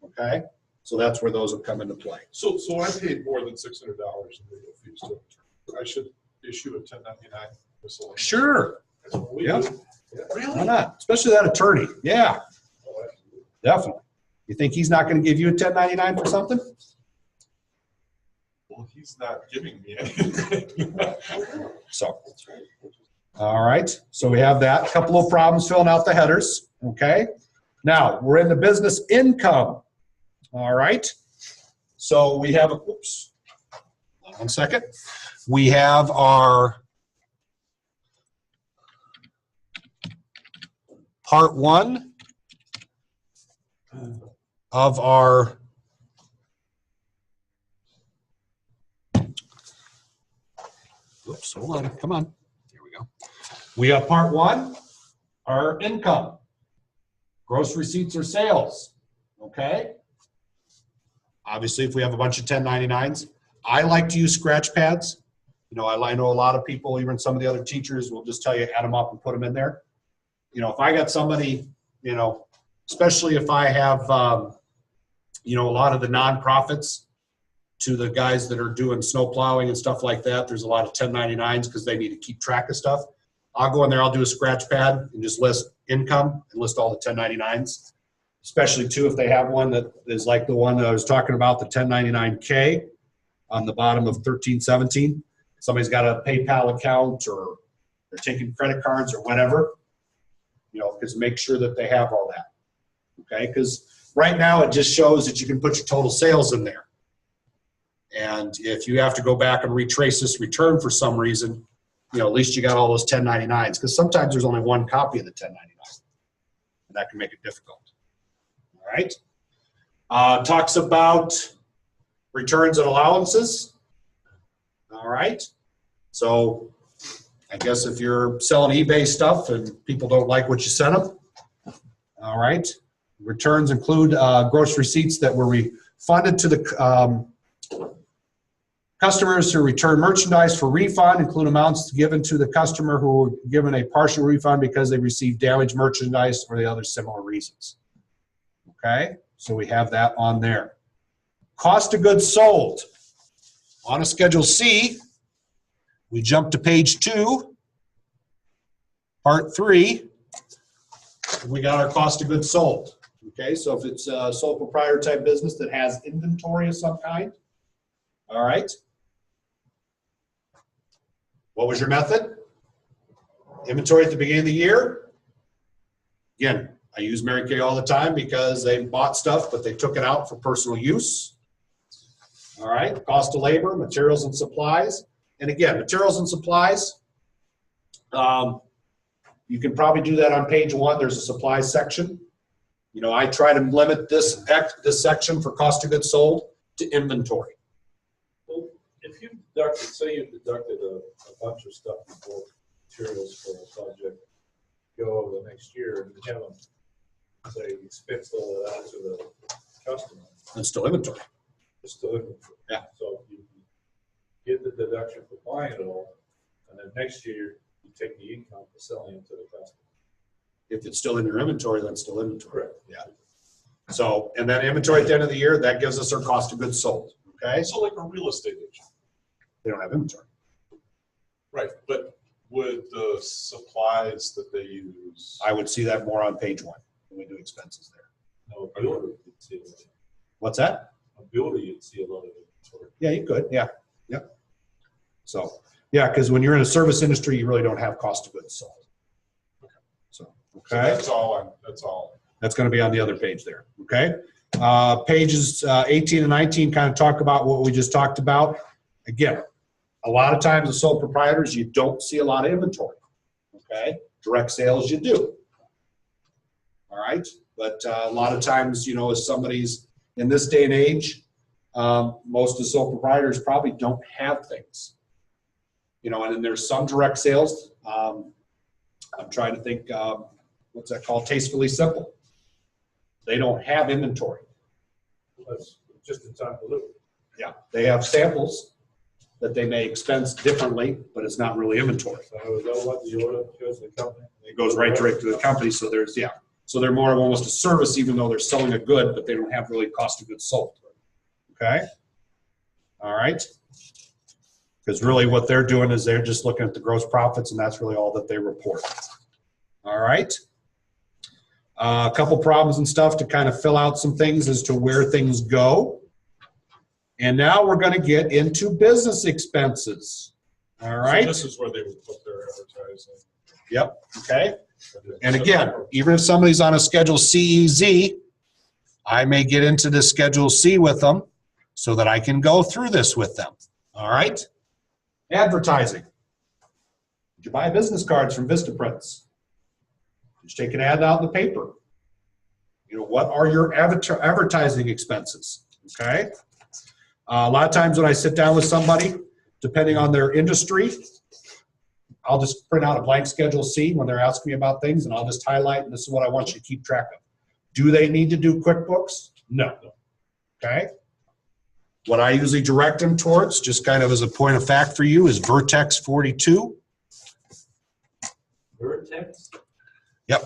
okay? So that's where those will come into play. So I paid more than $600 in legal fees to attorney. I should issue a 1099 miscellaneous. Sure. That's what we Yep. do. Yeah. Why not? Especially that attorney. Yeah, Oh, absolutely. definitely. You think he's not going to give you a 1099 for something? Well, he's not giving me anything. So, all right. So we have that. A couple of problems filling out the headers. Okay. Now we're in the business income. All right. So we have a, whoops, 1 second. We have our part 1 of our oops, hold on, come on. Here we go. We have part 1, our income, gross receipts or sales. Okay. Obviously, if we have a bunch of 1099s, I like to use scratch pads. You know, I know a lot of people, even some of the other teachers will just tell you add them up and put them in there. You know, if I got somebody, you know, especially if I have you know, a lot of the nonprofits, to the guys that are doing snow plowing and stuff like that, there's a lot of 1099s because they need to keep track of stuff. I'll go in there, I'll do a scratch pad and just list income and list all the 1099s, especially too if they have one that is like the one that I was talking about, the 1099K on the bottom of 1317. Somebody's got a PayPal account or they're taking credit cards or whatever, you know, because make sure that they have all that, okay? Because right now it just shows that you can put your total sales in there. And if you have to go back and retrace this return for some reason, you know, at least you got all those 1099s, because sometimes there's only one copy of the 1099, and that can make it difficult. All right. Talks about returns and allowances. All right. So I guess if you're selling eBay stuff and people don't like what you sent them, all right. Returns include gross receipts that were refunded to the customers who return merchandise for refund, include amounts given to the customer who were given a partial refund because they received damaged merchandise or the other similar reasons. Okay, so we have that on there. Cost of goods sold. On a Schedule C, we jump to page 2, part 3. We got our cost of goods sold. Okay, so if it's a sole proprietor type business that has inventory of some kind, all right. What was your method? Inventory at the beginning of the year. Again, I use Mary Kay all the time because they bought stuff, but they took it out for personal use. All right, cost of labor, materials and supplies. And again, materials and supplies, you can probably do that on page 1. There's a supplies section. You know, I try to limit this section for cost of goods sold to inventory. If you deducted, say you deducted a bunch of stuff before materials for a project go over the next year, and you have them, say, expense all of that to the customer. It's still inventory. It's still inventory. Yeah. So you get the deduction for buying it all, and then next year you take the income for selling it to the customer. If it's still in your inventory, then it's still inventory. Correct. Yeah. So, and then inventory at the end of the year, that gives us our cost of goods sold. Okay. So like a real estate agent. They don't have inventory. Right, but would the supplies that they use? I would see that more on page 1 when we do expenses there. No, a builder, you'd see a lot. What's that? A builder, you'd see a lot of inventory. Yeah, you could. Yeah. Yep. So, yeah, because when you're in a service industry, you really don't have cost of goods sold. So, So okay. that's all. That's going to be on the other page there. Okay. Pages 18 and 19 kind of talk about what we just talked about. Again, a lot of times the sole proprietors, you don't see a lot of inventory. Okay. Direct sales, you do. All right. But a lot of times, you know, as somebody's in this day and age, most of the sole proprietors probably don't have things. You know, and then there's some direct sales. I'm trying to think, what's that called? Tastefully Simple. They don't have inventory. That's just in time to look. Yeah, they have samples that they may expense differently, but it's not really inventory. So is that what the order goes to the company? It goes right direct to the company, so there's, yeah. So they're more of almost a service, even though they're selling a good, but they don't have really cost of goods sold. Okay? All right? Because really what they're doing is they're just looking at the gross profits, and that's really all that they report. All right? A couple problems and stuff to kind of fill out some things as to where things go. And now we're going to get into business expenses. All right? So this is where they would put their advertising. Yep. Okay. And again, even if somebody's on a Schedule CEZ, I may get into the Schedule C with them so that I can go through this with them. All right? Advertising. Did you buy business cards from Vistaprints? Did you take an ad out in the paper? You know, what are your advertising expenses? Okay? A lot of times when I sit down with somebody, depending on their industry, I'll just print out a blank Schedule C when they're asking me about things, and I'll just highlight, and this is what I want you to keep track of. Do they need to do QuickBooks? No. Okay? What I usually direct them towards, just kind of as a point of fact for you, is Vertex 42. Vertex? Yep.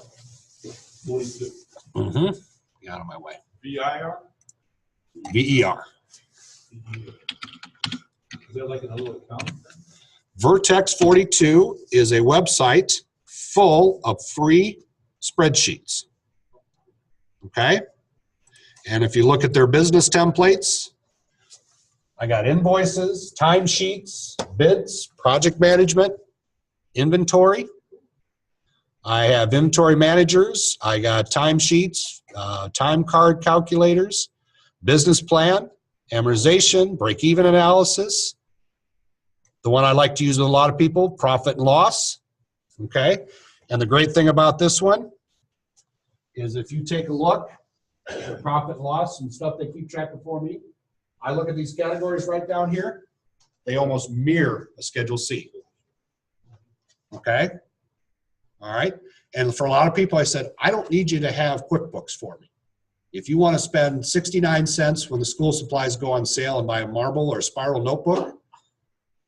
42. Mm-hmm. Get out of my way. VIR? VER. Is there like a little account? Vertex 42 is a website full of free spreadsheets. Okay? And if you look at their business templates, I got invoices, timesheets, bids, project management, inventory. I have inventory managers. I got timesheets, time card calculators, business plan, amortization, break-even analysis. The one I like to use with a lot of people, profit and loss. Okay? And the great thing about this one is if you take a look at profit and loss and stuff they keep track of for me, I look at these categories right down here, they almost mirror a Schedule C. Okay? All right? And for a lot of people, I said, I don't need you to have QuickBooks for me. If you want to spend 69 cents when the school supplies go on sale and buy a marble or a spiral notebook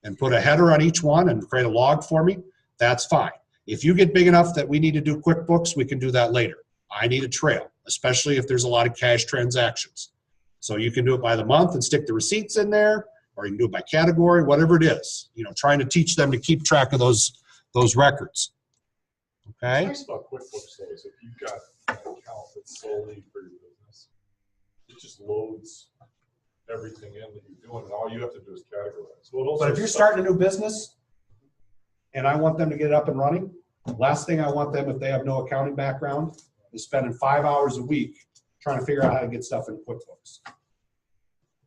and put a header on each one and create a log for me, that's fine. If you get big enough that we need to do QuickBooks, we can do that later. I need a trail, especially if there's a lot of cash transactions. So you can do it by the month and stick the receipts in there, or you can do it by category, whatever it is. You know, trying to teach them to keep track of those records. Okay? What's nice about QuickBooks though is if you've got an account that's solely for your business, it just loads everything in that you're doing, and all you have to do is categorize. Well, it also But if you're starting a new business and I want them to get it up and running, last thing I want them, if they have no accounting background, is spending 5 hours a week trying to figure out how to get stuff in QuickBooks.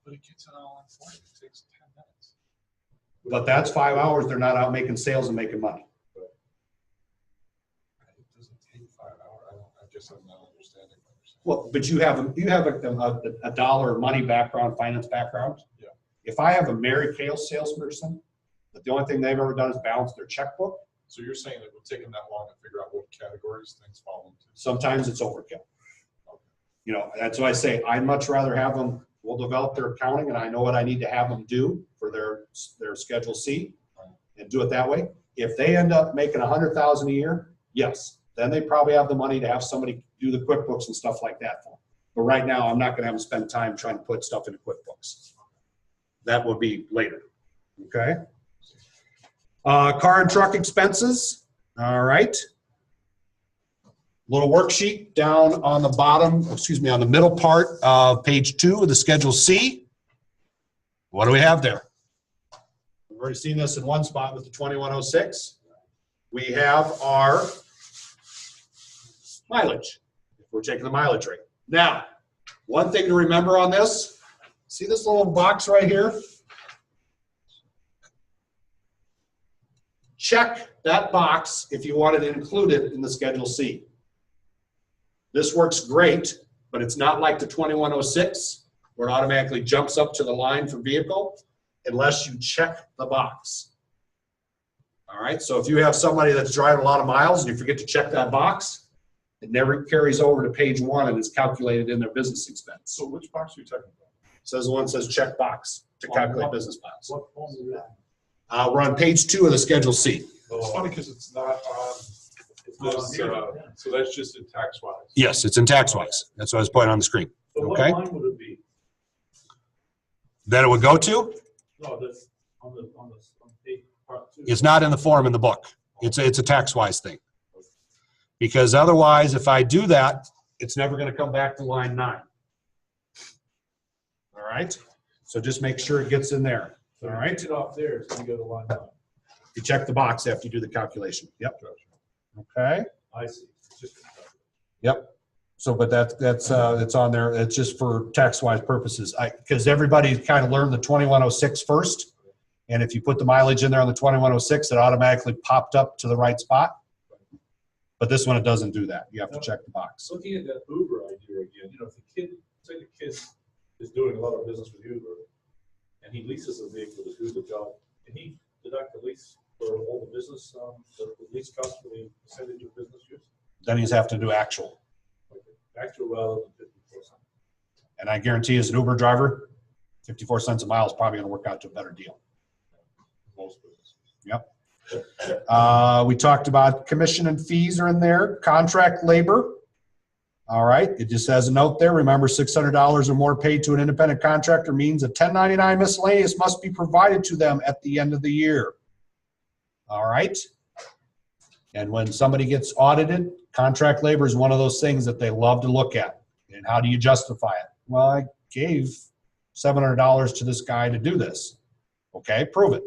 But it gets it all in for you. It takes 10 minutes. But that's 5 hours they're not out making sales and making money. It doesn't take 5 hours. I guess I'm not understanding what you're saying. Well, but you have a dollar money background, finance background. Yeah. If I have a Mary Kay salesperson, but the only thing they've ever done is balance their checkbook, So you're saying it would take them that long to figure out what categories things fall into? sometimes it's overkill. You know, that's why I say I'd much rather have them, we'll develop their accounting and I know what I need to have them do for their Schedule C and do it that way. If they end up making $100,000 a year, yes, then they probably have the money to have somebody do the QuickBooks and stuff like that for them. But right now, I'm not gonna have them spend time trying to put stuff into QuickBooks. That would be later, okay? Car and truck expenses, all right. Little worksheet down on the bottom, excuse me, on the middle part of page 2 of the Schedule C. What do we have there? We've already seen this in one spot with the 2106. We have our mileage, if we're taking the mileage rate. Now, one thing to remember on this, see this little box right here? Check that box if you want it included in the Schedule C. This works great, but it's not like the 2106 where it automatically jumps up to the line for vehicle unless you check the box. All right, so if you have somebody that's driving a lot of miles and you forget to check that box, it never carries over to page 1 and is calculated in their business expense. So which box are you talking about? Says the one that says check box to calculate business miles. What form is that? We're on page 2 of the Schedule C. It's funny because it's not on this, so that's just in tax-wise. Yes, it's in tax-wise. That's what I was pointing on the screen. So what Okay. line would it be? That it would go to? No, that's on page part 2. It's not in the form in the book. It's a tax-wise thing. Because otherwise, if I do that, it's never going to come back to line 9. All right? So just make sure it gets in there. All right? Get off there, it's gonna go to line 9. You check the box after you do the calculation. Yep. Okay. I see. It's just Yep. So, but it's on there. It's just for tax-wise purposes. Because everybody kind of learned the 2106 first. And if you put the mileage in there on the 2106, it automatically popped up to the right spot. But this one, it doesn't do that. You have to check the box. looking at that Uber idea again, you know, if the kid, say the kid is doing a lot of business with Uber, and he leases a vehicle to do the job, can he deduct the lease for all the business, the lease cost for the percentage of business use? Then he's have to do actual. Actual rather than 54 cents. And I guarantee as an Uber driver, 54 cents a mile is probably going to work out to a better deal. Most businesses. Yep. We talked about commission and fees are in there. Contract labor. All right, it just has a note there. Remember, $600 or more paid to an independent contractor means a 1099 miscellaneous must be provided to them at the end of the year. All right. And when somebody gets audited, contract labor is one of those things that they love to look at. And how do you justify it? Well, I gave $700 to this guy to do this. Okay, prove it.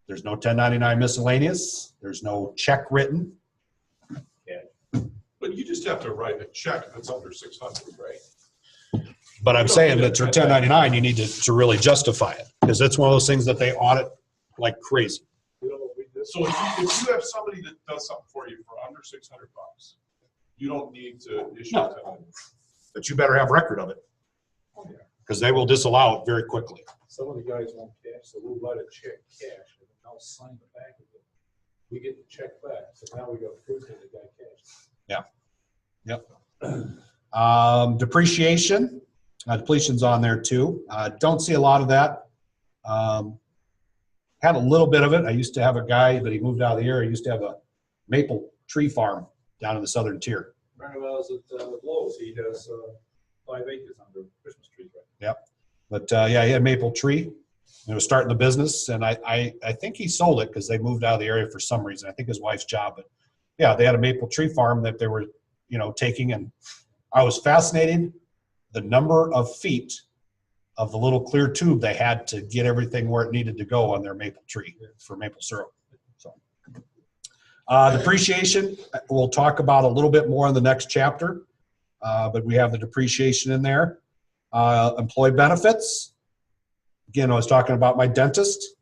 There's no 1099 miscellaneous. There's no check written. But you just have to write a check if it's under 600, right? But I'm saying that for 1099, you need to really justify it, because it's one of those things that they audit like crazy. So if you have somebody that does something for you for under $600, you don't need to issue No. it. But you better have record of it, because they will disallow it very quickly. Some of the guys want cash, so we'll write a check cash, and I'll sign the back of it. We get the check back, so now we got proof that the guy cashed. Yep. Depreciation, depletions on there too. Don't see a lot of that. Had a little bit of it. I used to have a guy, but he moved out of the area. He used to have a maple tree farm down in the southern tier. Remember when I was at Lowe's, he has 5 acres under Christmas trees, right? Yep. But yeah, he had maple tree. He was starting the business, and I think he sold it because they moved out of the area for some reason. I think his wife's job, but yeah, they had a maple tree farm that they were, taking, and I was fascinated the number of feet of the little clear tube they had to get everything where it needed to go on their maple tree for maple syrup. So, depreciation, we'll talk about a little bit more in the next chapter, but we have the depreciation in there. Employee benefits. Again, I was talking about my dentist.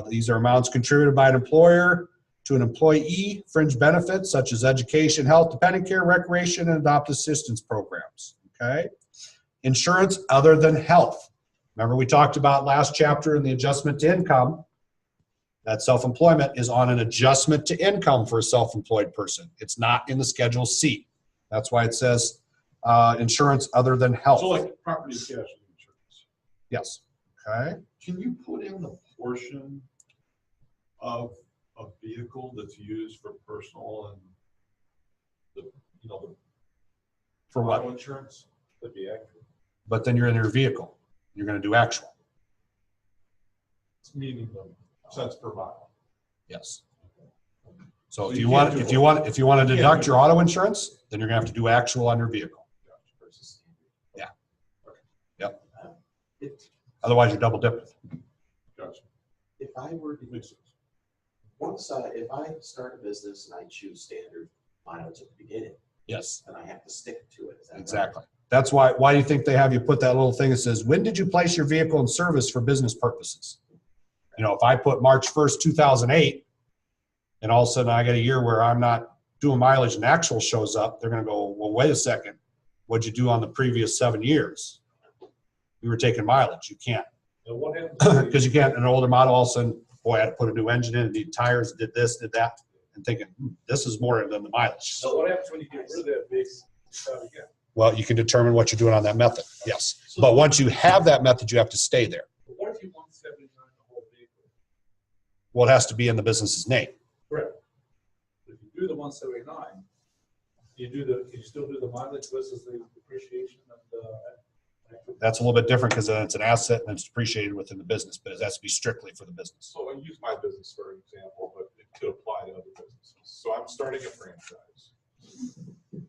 These are amounts contributed by an employer to an employee, fringe benefits such as education, health, dependent care, recreation, and adoptive assistance programs. Okay. Insurance other than health. Remember we talked about last chapter in the adjustment to income, that self-employment is on an adjustment to income for a self-employed person. It's not in the Schedule C. That's why it says insurance other than health. So like property casualty insurance. Yes. Okay. Can you put in the portion of a vehicle that's used for personal and the For what? auto insurance? Could be accurate. But then you're in your vehicle. You're going to do actual. It's meaning the cents per mile. Yes. So if you you can't want, do if you want to can't deduct do your auto insurance, then you're going to have to do actual on your vehicle. Yeah. Yep. Otherwise, you're double dipping. Gotcha. If I were to, Makes sense. if I start a business and I choose standard mileage at the beginning, Yes. then I have to stick to it. Is that right? Exactly. That's why do you think they have you put that little thing that says, when did you place your vehicle in service for business purposes? If I put March 1st, 2008, and all of a sudden I get a year where I'm not doing mileage and actual shows up, they're going to go, well, wait a second. What'd you do on the previous 7 years? You were taking mileage. You can't. Now what happens? Because you can't, an older model, all of a sudden, boy, I had to put a new engine in, need tires, did this, did that, and thinking, this is more than the mileage. So what happens when you get rid of that big start again? Well, you can determine what you're doing on that method, yes. But once you have that method, you have to stay there. But what if you want 79 the whole vehicle? Well, it has to be in the business's name. Correct. If you do the 179, can you still do the mileage versus the depreciation and That's a little bit different because it's an asset and it's depreciated within the business, but it has to be strictly for the business. So I use my business for an example, but it could apply to other businesses. So I'm starting a franchise.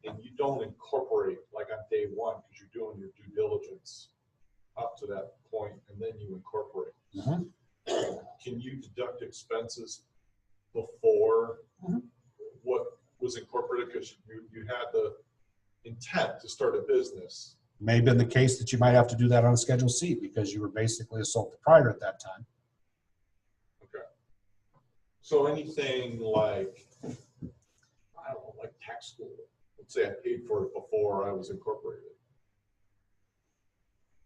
And you don't incorporate like on day one because you're doing your due diligence up to that point, and then you incorporate. Mhm. Can you deduct expenses before what was incorporated because you had the intent to start a business? May have been the case that you might have to do that on Schedule C because you were basically a sole proprietor at that time. Okay. So anything like, I don't know, like tax school. Let's say I paid for it before I was incorporated.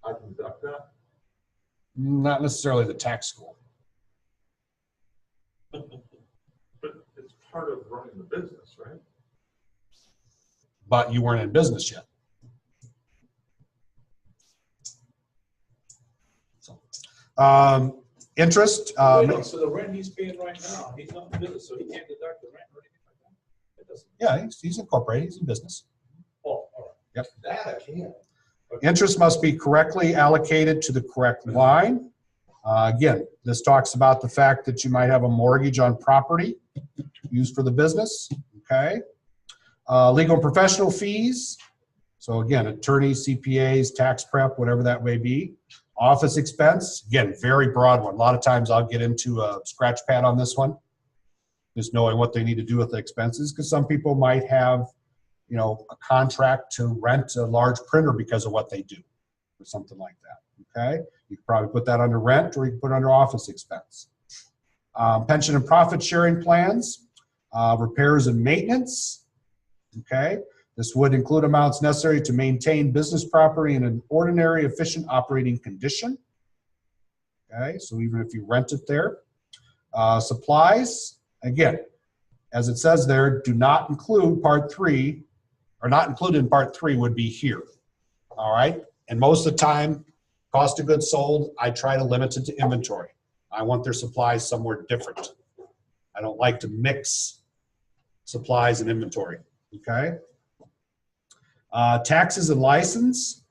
I can deduct that? Not necessarily the tax school. But it's part of running the business, right? But you weren't in business yet. Interest. so the rent he's paying right now, he's not in business, so he can't deduct the rent or anything like that. doesn't. Yeah, he's incorporated, he's in business. Oh, all right. Yep. That I can. Interest must be correctly allocated to the correct line. Again, this talks about the fact that you might have a mortgage on property used for the business, okay? Legal and professional fees. So again, attorneys, CPAs, tax prep, whatever that may be. Office expense, again, very broad one. A lot of times I'll get into a scratch pad on this one, just knowing what they need to do with the expenses, because some people might have, you know, a contract to rent a large printer because of what they do, or something like that, okay? You can probably put that under rent, or you can put it under office expense. Pension and profit sharing plans, repairs and maintenance, okay? This would include amounts necessary to maintain business property in an ordinary, efficient operating condition. Okay, so even if you rent it there. Supplies, again, as it says there, do not include part 3, or not included in part 3 would be here. All right, and most of the time, cost of goods sold, I try to limit it to inventory. I want their supplies somewhere different. I don't like to mix supplies and inventory, okay? Taxes and license,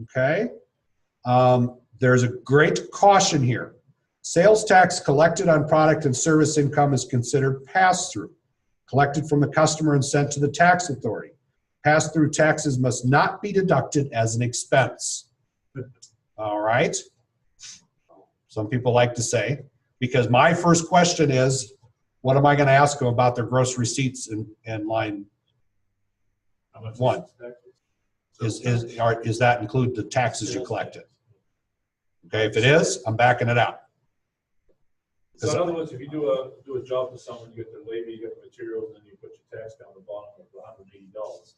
okay? There's a great caution here. Sales tax collected on product and service income is considered pass-through, collected from the customer and sent to the tax authority. Pass-through taxes must not be deducted as an expense. All right? Some people like to say, because my first question is, what am I going to ask them about their gross receipts in line 1? Is that include the taxes you collected? Okay, if it is, I'm backing it out. So in other words, if you do a job for someone, you get the labor, you get the materials, and then you put your tax down the bottom of $180,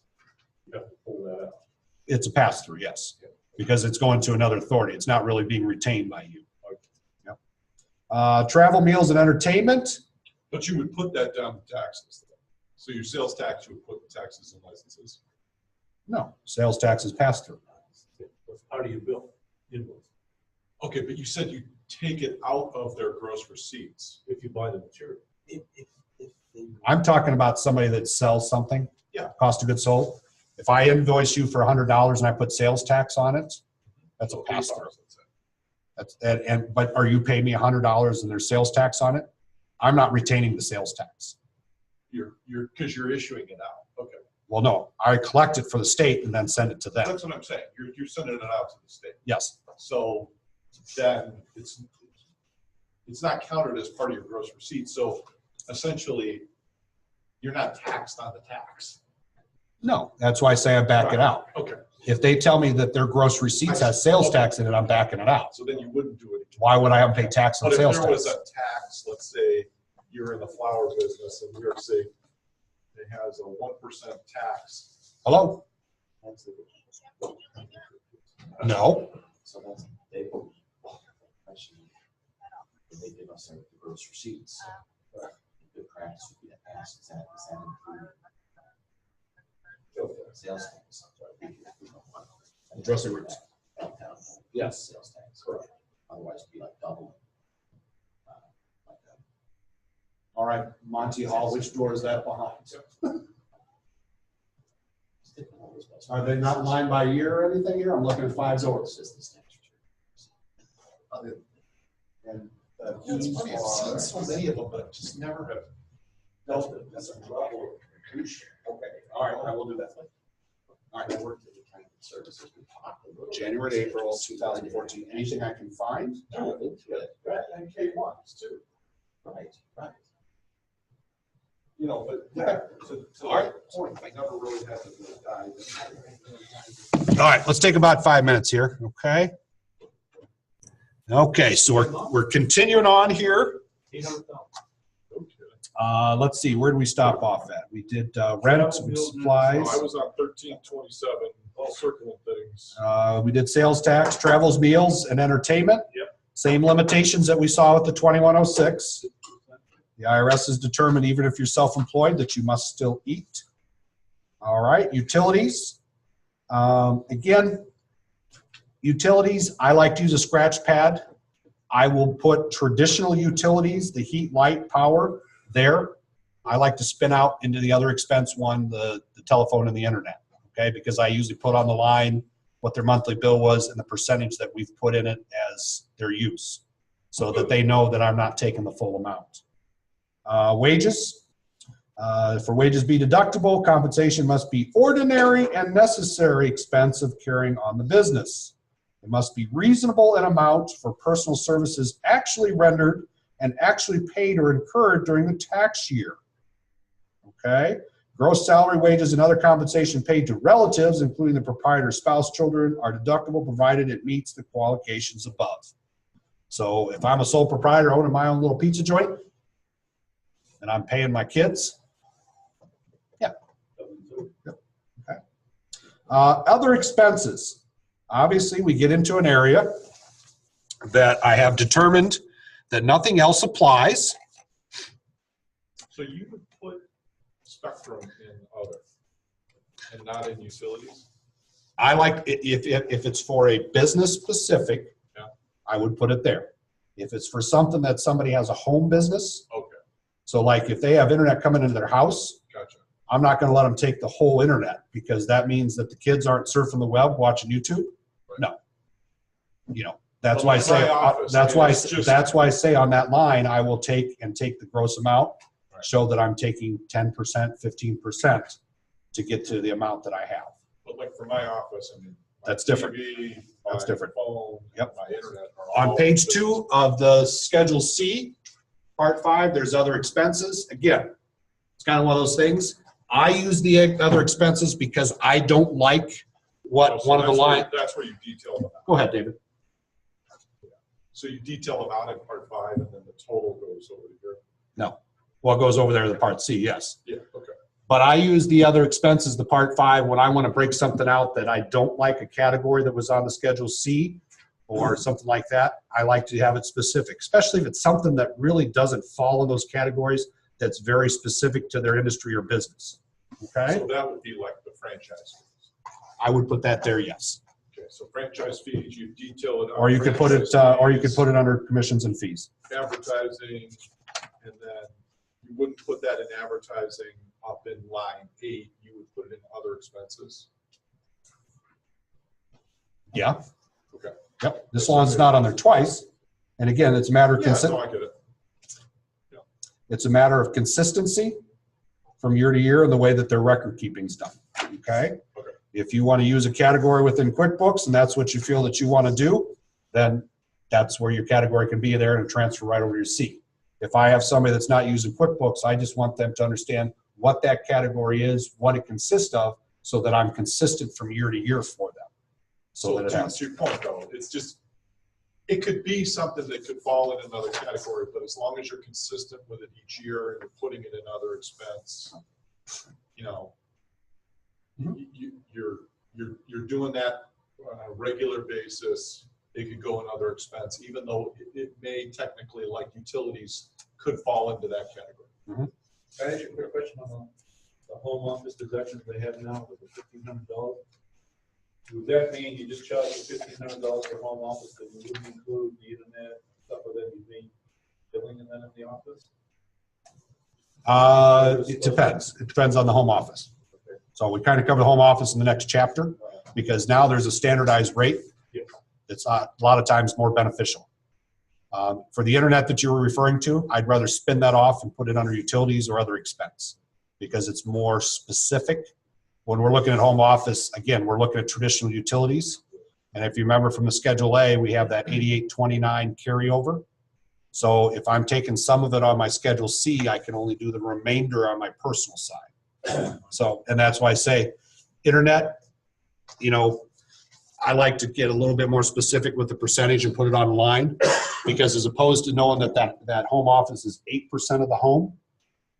you have to pull that out. It's a pass-through, yes, because it's going to another authority. It's not really being retained by you. Yep. Travel, meals, and entertainment. But you would put that down to taxes. So your sales tax, you would put the taxes and licenses. No, sales tax is pass-through. How do you bill? Invoice. Okay, but you said you take it out of their gross receipts. If you buy the material. I'm talking about somebody that sells something. Yeah. Cost of goods sold. If I invoice you for $100 and I put sales tax on it, that's a pass-through. But are you paying me $100 and there's sales tax on it? I'm not retaining the sales tax. Because you're issuing it out. Okay. Well, no, I collect it for the state and then send it to them. That's what I'm saying. You're sending it out to the state. Yes. So then it's not counted as part of your gross receipts. So essentially, you're not taxed on the tax. No, that's why I say I back it out. Okay. If they tell me that their gross receipts has sales tax in it, I'm backing it out. So then you wouldn't do it. Why would I have to pay tax on But if sales there was tax? a tax, let's say you're in the flower business and New York State, it has a 1% tax. Hello? No. So that's, they give us the gross receipts. The practice would be to ask, is that included? Sales tax. Dressing rooms. Yes. Sales tax. Correct. Otherwise, it'd be like double. Like that. All right, Monty Hall, which door is that behind? Are they not lined by year or anything here? I'm looking at 5 doors. And It's funny, I've seen so many of them, but just never have. That's a level of okay, all right, I will do that. All right, I worked in the kind of services we talked about. January to April 2014. Anything I can find? No, it's good. Right, and K1s too. Right. You know, but Okay. to All right. that point, I never really had to dive. All right, let's take about 5 minutes here, okay? Okay, so we're continuing on here. Let's see, where did we stop off at? We did rent, supplies. I was on 1327, all circling things. We did sales tax, travels, meals, and entertainment. Yep. Same limitations that we saw with the 2106. The IRS has determined even if you're self-employed that you must still eat. All right, utilities. Again, utilities, I like to use a scratch pad. I will put traditional utilities, the heat, light, power there. I like to spin out into the other expense one, the telephone and the internet, okay? Because I usually put on the line what their monthly bill was and the percentage that we've put in it as their use, so that they know that I'm not taking the full amount. Wages. For wages be deductible, compensation must be ordinary and necessary expense of carrying on the business. It must be reasonable in amount for personal services actually rendered and actually paid or incurred during the tax year. Okay? Gross salary, wages, and other compensation paid to relatives, including the proprietor's spouse, children, are deductible provided it meets the qualifications above. So if I'm a sole proprietor owning my own little pizza joint and I'm paying my kids, yeah. Okay. Other expenses. Obviously, we get into an area that I have determined that nothing else applies. So you would put Spectrum in other and not in utilities? I like, if it's for a business specific, yeah, I would put it there. If it's for something that somebody has a home business, okay, so like if they have internet coming into their house, gotcha. I'm not going to let them take the whole internet, because that means that the kids aren't surfing the web watching YouTube. Right. No, you know, that's Well, why I in say my office, that's I mean, why it's just- that's why I say on that line I will take the gross amount, right, show that I'm taking 10%, 15% to get to the amount that I have. But like for my office, I mean, my That's different. TV, That's my different. Phone, Yep. my internet. Are On all page business. 2 of the Schedule C, Part 5, there's other expenses. Again, it's kind of one of those things. I use the other expenses because I don't like what Oh, so one of the that's where- line. That's where you detail them out. Go ahead, David. So you detail them out in part 5 and then the total goes over here. No. Well, it goes over there to the Part C, yes. Yeah, okay. But I use the other expenses, the Part 5, when I want to break something out that I don't like a category that was on the Schedule C or something like that. I like to have it specific, especially if it's something that really doesn't fall in those categories, that's very specific to their industry or business. Okay? So that would be like the franchise fees. I would put that there, yes. Okay, so franchise fees, you detail it. Or you could put it, under commissions and fees. Advertising, and then you wouldn't put that in advertising up in line 8, you would put it in other expenses. Yeah. Okay. Yep. This one's not on there twice. And again, it's a matter of Yeah, no, I get it. it's a matter of consistency from year to year in the way that their record keeping's done. Okay? Okay. If you want to use a category within QuickBooks and that's what you feel that you want to do, then that's where your category can be there and transfer right over to your C. If I have somebody that's not using QuickBooks, I just want them to understand what that category is, what it consists of, so that I'm consistent from year to year for them. So that it has. to your point though, it's just, it could be something that could fall in another category, but as long as you're consistent with it each year and you're putting it in other expense, you know, you're doing that on a regular basis. It could go in other expense, even though it may technically, like utilities, could fall into that category. Mm-hmm. Can I ask you a quick question on the home office deductions they have now with the $1,500? Would that mean you just charge the $1,500 for home office, that you wouldn't include the internet, stuff like that, you'd be billing them in the office? It depends. It depends on the home office. Okay. So we kind of cover the home office in the next chapter, because now there's a standardized rate. Yeah. It's a lot of times more beneficial. For the internet that you were referring to, I'd rather spin that off and put it under utilities or other expense, because it's more specific. When we're looking at home office, again, we're looking at traditional utilities. And if you remember from the Schedule A, we have that 8829 carryover. So if I'm taking some of it on my Schedule C, I can only do the remainder on my personal side. So, and that's why I say internet, you know, I like to get a little bit more specific with the percentage and put it on line, because as opposed to knowing that home office is 8% of the home,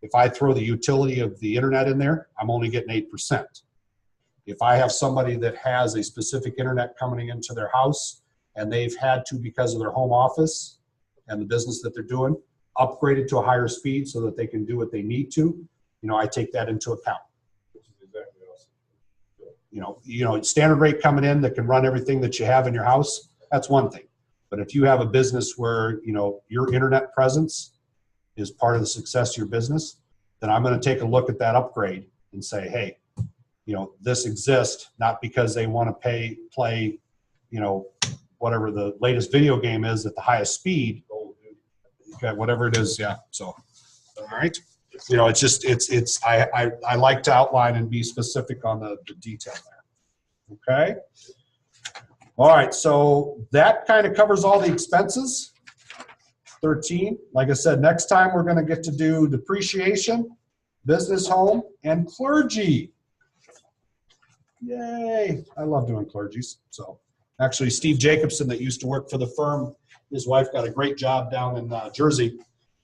if I throw the utility of the internet in there, I'm only getting 8%. If I have somebody that has a specific internet coming into their house and they've had to, because of their home office and the business that they're doing, upgrade it to a higher speed so that they can do what they need to, you know, I take that into account. Which is exactly awesome. You know, standard rate coming in that can run everything that you have in your house, that's one thing. But if you have a business where, you know, your internet presence is part of the success of your business, then I'm going to take a look at that upgrade and say, hey, you know, this exists not because they want to play, you know, whatever the latest video game is at the highest speed, okay, whatever it is. Yeah. So, all right. You know, it's just, I like to outline and be specific on the detail there. Okay. All right. So that kind of covers all the expenses. 13. Like I said, next time we're going to get to do depreciation, business home, and clergy. Yay. I love doing clergies. So actually, Steve Jacobson that used to work for the firm, his wife got a great job down in Jersey.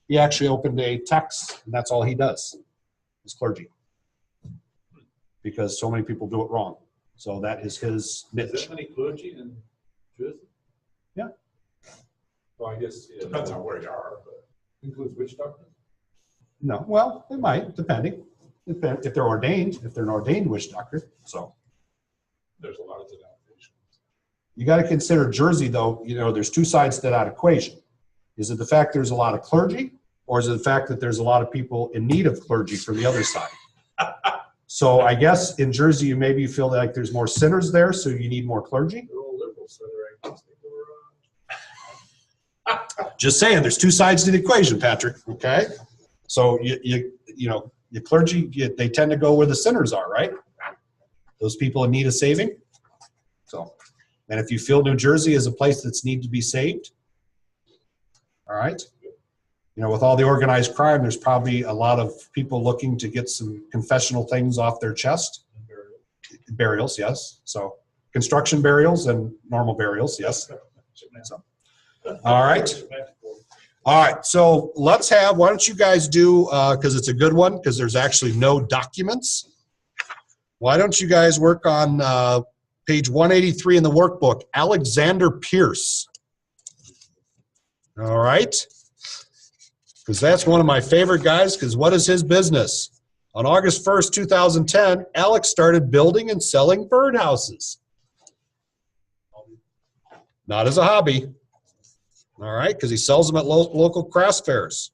He actually opened a tax, and that's all he does, is clergy. Because so many people do it wrong. So that is his niche. Is there any clergy in Jersey? Yeah. Well, I guess it depends on where you are, but includes witch doctor? No, well, it might, depending. If they're ordained, if they're an ordained witch doctor. So There's a lot of denominations. you got to consider Jersey, though. You know, there's two sides to that equation. Is it the fact there's a lot of clergy, or is it the fact that there's a lot of people in need of clergy from the other side? So I guess in Jersey, you maybe feel like there's more sinners there, so you need more clergy. They're all liberals, so they're agnostic. Just saying, there's two sides to the equation, Patrick. Okay, so you know, the clergy, they tend to go where the sinners are, right? Those people in need of saving. So, and if you feel New Jersey is a place that's need to be saved, all right. You know, with all the organized crime, there's probably a lot of people looking to get some confessional things off their chest. Burials, yes. So construction burials and normal burials, yes. So, all right. All right. So let's have, why don't you guys do, because it's a good one, because there's actually no documents. Why don't you guys work on page 183 in the workbook, Alexander Pierce. All right. Because that's one of my favorite guys, because what is his business? On August 1st, 2010, Alex started building and selling birdhouses. Not as a hobby. All right, because he sells them at local craft fairs.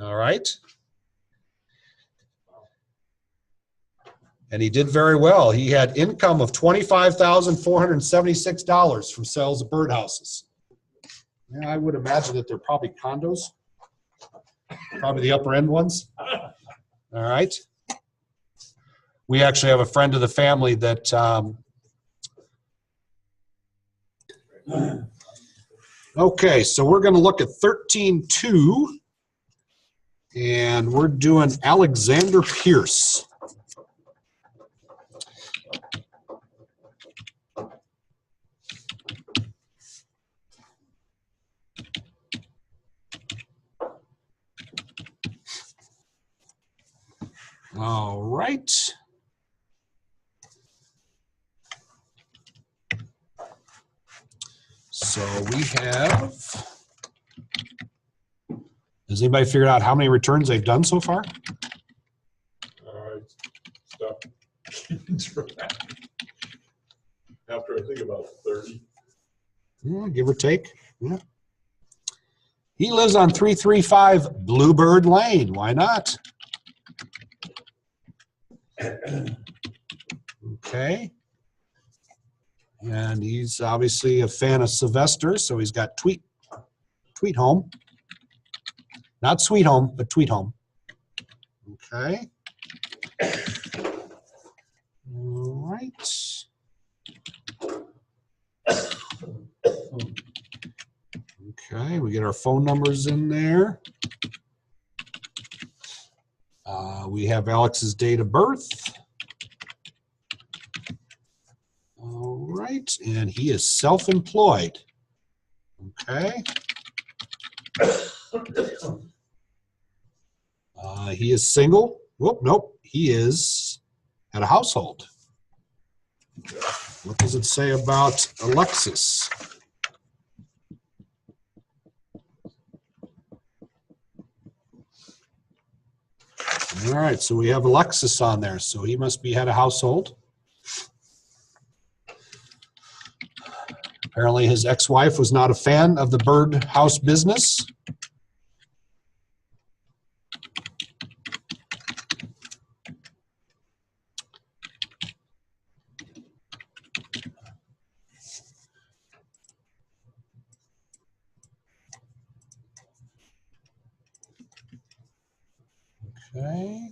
All right. And he did very well. He had income of $25,476 from sales of birdhouses. Yeah, I would imagine that they're probably condos. Probably the upper end ones. All right. We actually have a friend of the family that okay, so we're going to look at 13.2 and we're doing Alexander Pierce. All right. So we have, has anybody figured out how many returns they've done so far? All right, stop. After I think about 30. Yeah, give or take. Yeah. He lives on 335 Bluebird Lane. Why not? Okay. And he's obviously a fan of Sylvester, so he's got Tweet Home. Not Sweet Home, but Tweet Home. Okay. All right. Okay, we get our phone numbers in there. We have Alex's date of birth. All right, and he is self-employed. Okay. He is single. Whoop, nope. He is at a household. What does it say about Alexis? All right, so we have Alexis on there, so he must be at a household. Apparently his ex-wife was not a fan of the bird house business. Okay.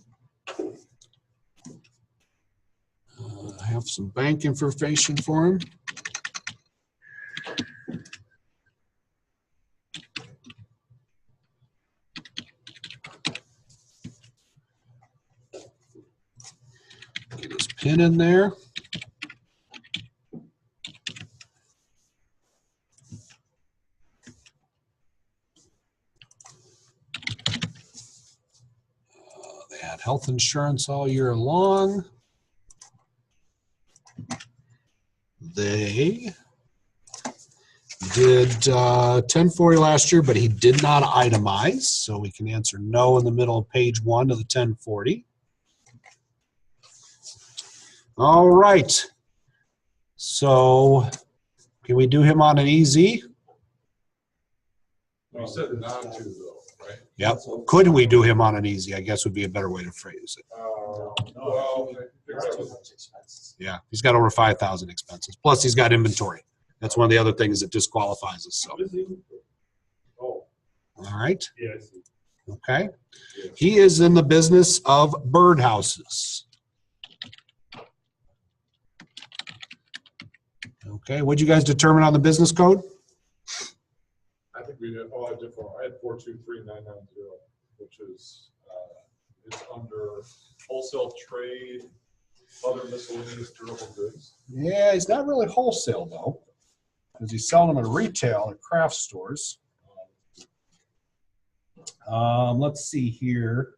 I have some bank information for him. Get his PIN in there. They had health insurance all year long. They did 1040 last year, but he did not itemize, so we can answer no in the middle of page 1 of the 1040. All right. So can we do him on an easy? You said not to though, right? Yep. Could we do him on an easy, I guess would be a better way to phrase it. Well, That's too much expenses. Yeah, he's got over 5,000 expenses. Plus he's got inventory. That's one of the other things that disqualifies us. So, oh, all right. yeah, I see. Okay. He is in the business of birdhouses. Okay, what'd you guys determine on the business code? I think we did, oh, I did, I had 423990, which is, it's under wholesale trade, other miscellaneous durable goods. Yeah, he's not really wholesale though, because he's selling them at retail at craft stores. Let's see here.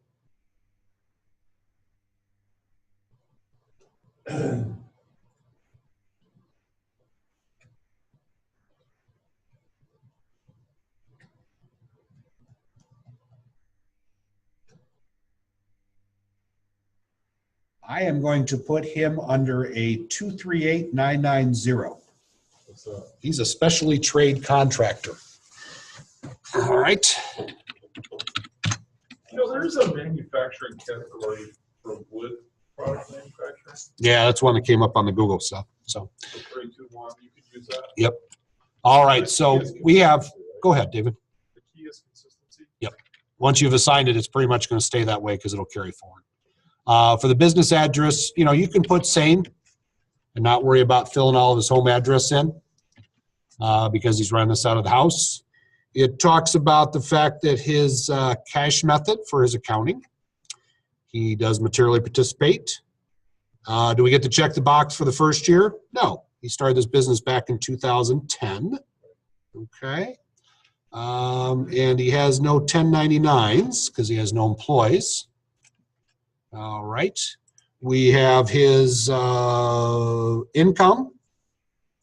I am going to put him under a 238990. What's that? He's a specialty trade contractor. All right. You know, there's a manufacturing category for wood product manufacturing. Yeah, that's one that came up on the Google stuff. So, So 321, you could use that. yep. All right. So we have, go ahead, David. The key is consistency. Yep. Once you've assigned it, it's pretty much going to stay that way because it'll carry forward. For the business address, you know, you can put same and not worry about filling all of his home address in because he's running this out of the house. It talks about the fact that his cash method for his accounting, he does materially participate. Do we get to check the box for the first year? No. He started this business back in 2010. Okay. And he has no 1099s because he has no employees. All right. We have his income,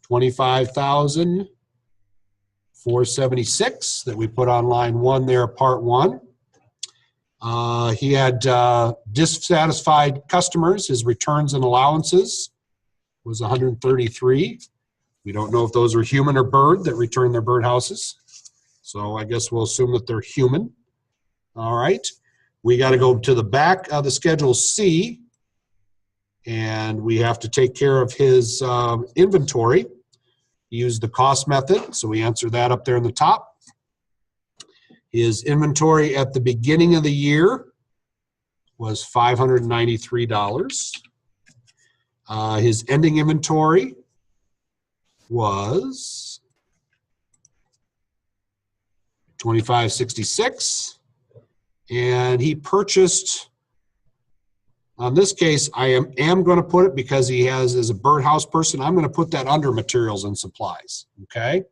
$25,476 that we put on line 1 there, part 1. He had dissatisfied customers. His returns and allowances was 133. We don't know if those are human or bird that return their birdhouses. So I guess we'll assume that they're human. All right. We got to go to the back of the Schedule C, and we have to take care of his inventory. He used the cost method, so we answer that up there in the top. His inventory at the beginning of the year was $593. His ending inventory was $25.66. And he purchased, on this case, I am going to put it because he has, as a birdhouse person, I'm going to put that under materials and supplies, okay?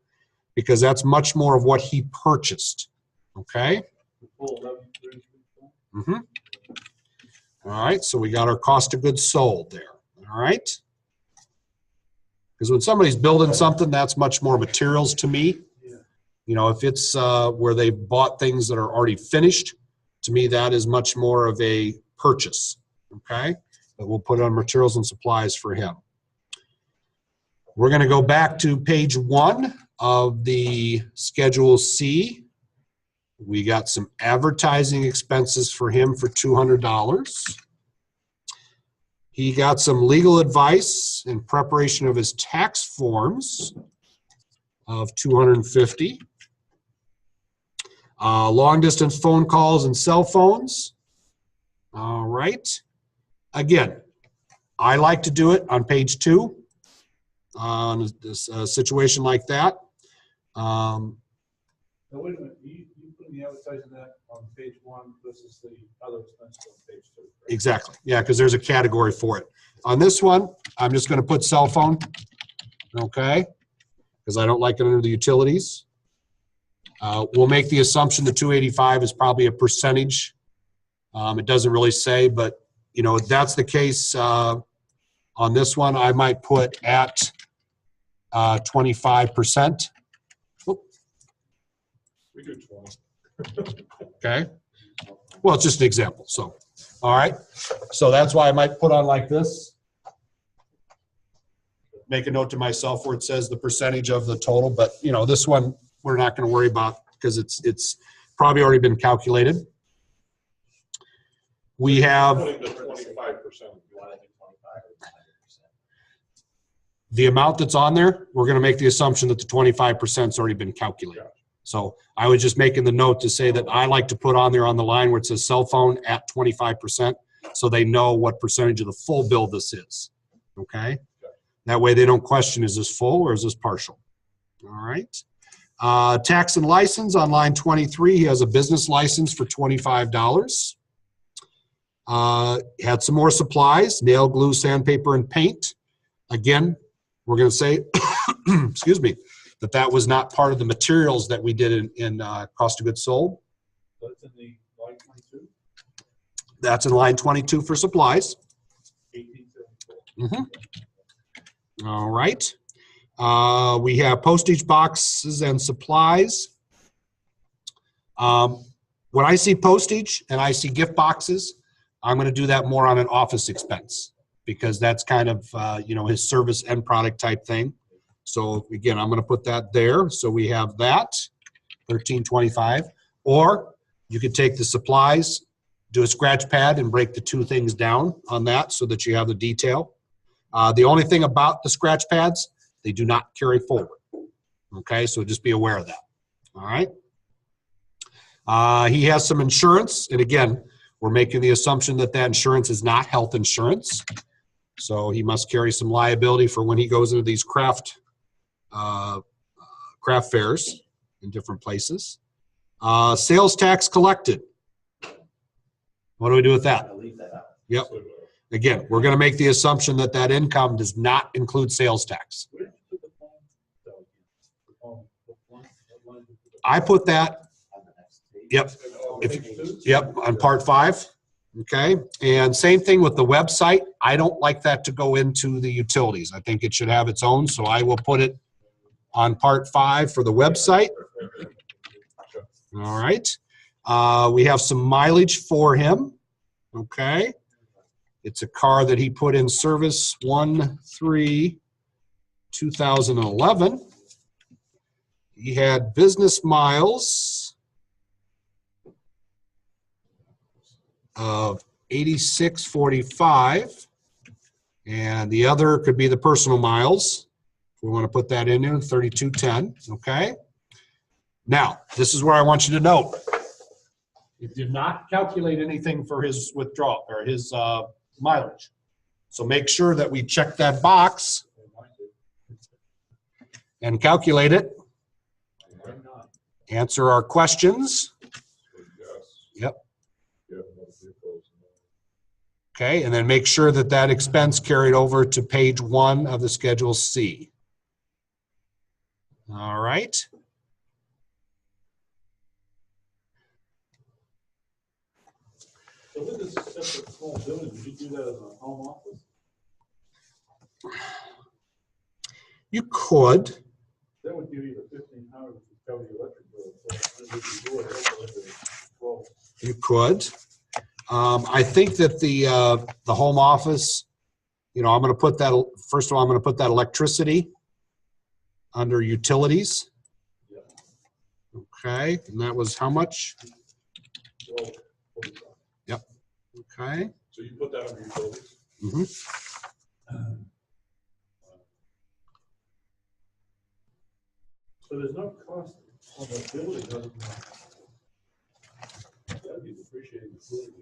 Because that's much more of what he purchased, okay? Mm-hmm. All right, so we got our cost of goods sold there, all right? Because when somebody's building something, that's much more materials to me. You know, if it's where they bought things that are already finished, to me, that is much more of a purchase, okay? But we'll put on materials and supplies for him. We're going to go back to page 1 of the Schedule C. We got some advertising expenses for him for $200. He got some legal advice in preparation of his tax forms of $250. Long distance phone calls and cell phones All right. Again, I like to do it on page 2 on a situation like that. Now, wait a minute, you put the advertising that on page 1 versus the other expenses on page 2. Right? Exactly. Yeah, because there's a category for it. On this one, I'm just going to put cell phone, okay, because I don't like it under the utilities. We'll make the assumption the 285 is probably a percentage. It doesn't really say, but, you know, if that's the case on this one, I might put at 25%. We do 20. Okay. Well, it's just an example. So, all right. So that's why I might put on like this. Make a note to myself where it says the percentage of the total, but you know, this one we're not going to worry about because it's probably already been calculated. We have Putting the 25%. the amount that's on there. We're going to make the assumption that the 25% has already been calculated. So I was just making the note to say that I like to put on there on the line where it says cell phone at 25%, so they know what percentage of the full bill this is. Okay. That way they don't question, is this full or is this partial? All right. Tax and license on line 23, he has a business license for $25. Had some more supplies, nail, glue, sandpaper, and paint. Again, we're going to say, excuse me, that was not part of the materials that we did in cost of goods sold. That's in the line 22? That's in line 22 for supplies. 1874. All right. We have postage boxes and supplies. When I see postage and I see gift boxes, I'm going to do that more on an office expense because that's kind of, you know, his service end product type thing. So again, I'm going to put that there. So we have that, $13.25. Or you could take the supplies, do a scratch pad and break the two things down on that so that you have the detail. The only thing about the scratch pads, they do not carry forward. Okay, so just be aware of that. All right. He has some insurance. And again, we're making the assumption that that insurance is not health insurance. So he must carry some liability for when he goes into these craft fairs in different places. Sales tax collected. What do we do with that? I'll leave that out. Yep. Again, we're going to make the assumption that that income does not include sales tax. Where did you put the phone? I put that, On the next page. yep, Page 2? yep, on part 5. Okay, and same thing with the website. I don't like that to go into the utilities. I think it should have its own, so I will put it on part 5 for the website. All right. We have some mileage for him. Okay. It's a car that he put in service 1/3/2011. He had business miles of 86.45, and the other could be the personal miles. We want to put that in there, 32.10. Okay. Now, this is where I want you to note. It did not calculate anything for his withdrawal or his mileage. So make sure that we check that box and calculate it. Answer our questions. Yep. Okay, and then make sure that that expense carried over to page 1 of the Schedule C. All right. So with this separate small building, would you do that as a home office? You could. That would give you the 1,500 to cover the electric bill. So when you do it, it's 12. You could. I think that the home office, you know, I'm going to put that, first of all, I'm going to put that electricity under utilities. Okay, and that was how much? 12.45. Yep. Okay. So you put that under utilities? Mm-hmm. So there's no cost on the building other than that'd be depreciating the building.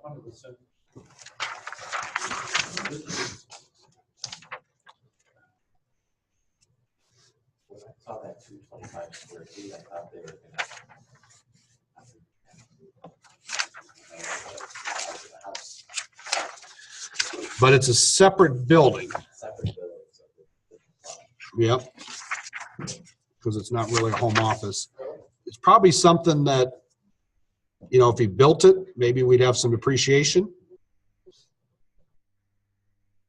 100%. When I saw that 225 square feet, I thought they were gonna. House, But it's a separate building. separate building. Yep. Because it's not really a home office. It's probably something that, you know, if he built it, maybe we'd have some depreciation.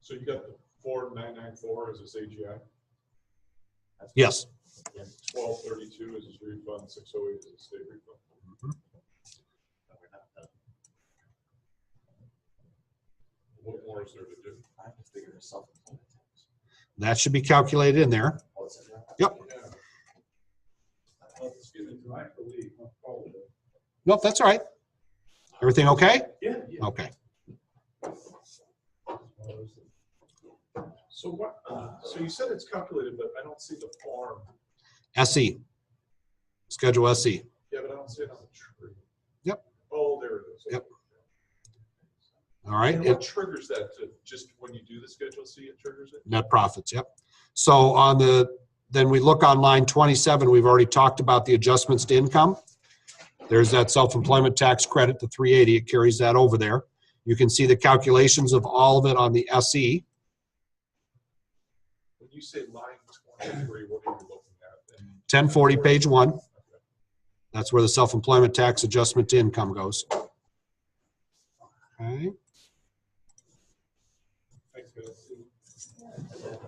So you got the 4994 as his AGI, Yes. and 1232 is his refund, 608 is his state refund. What more is there to do? I have to figure a self-employment tax. That should be calculated in there. Oh, it's in there? Yep. Excuse me, do I have to leave? I'll call it. Nope, that's all right. Everything okay? Yeah, yeah. Okay. So what, so you said it's calculated, but I don't see the form. SE. Schedule SE. Yeah, but I don't see it on the tree. Yep. Oh, there it is. Yep. All right. And what triggers that to just when you do the Schedule C, it triggers it? Net profits, yep. So on then we look on line 27, we've already talked about the adjustments to income. There's that self-employment tax credit, the 380, it carries that over there. You can see the calculations of all of it on the SE. When you say line 23, what are you looking at? And 1040, page 1. That's where the self-employment tax adjustment to income goes. Okay. Thanks, guys.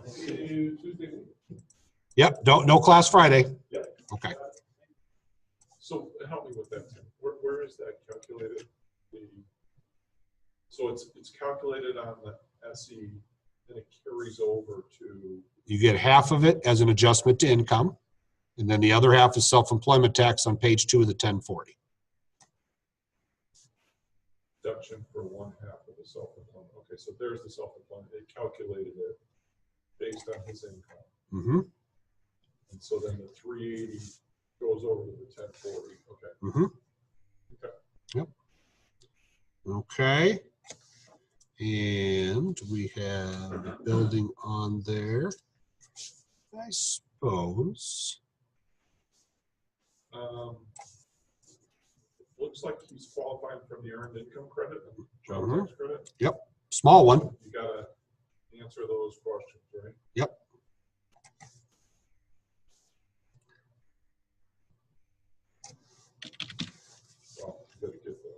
See you Tuesday. Yep, no class Friday. Yep. Okay. so help me with that, Tim. Where is that calculated? So it's calculated on the SE, then it carries over to, You get half of it as an adjustment to income, and then the other half is self-employment tax on page 2 of the 1040. deduction for 1/2 of the self-employment. Okay, so there's the self-employment. They calculated it based on his income. Mm-hmm. And so then the 380 goes over to the 1040. Okay. Mm-hmm. Okay. Yep. Okay. And we have the building on there. I suppose. Looks like he's qualifying from the earned income credit and job tax credit. Yep. Small one. You gotta answer those questions, right? Yep. Well, you gotta get the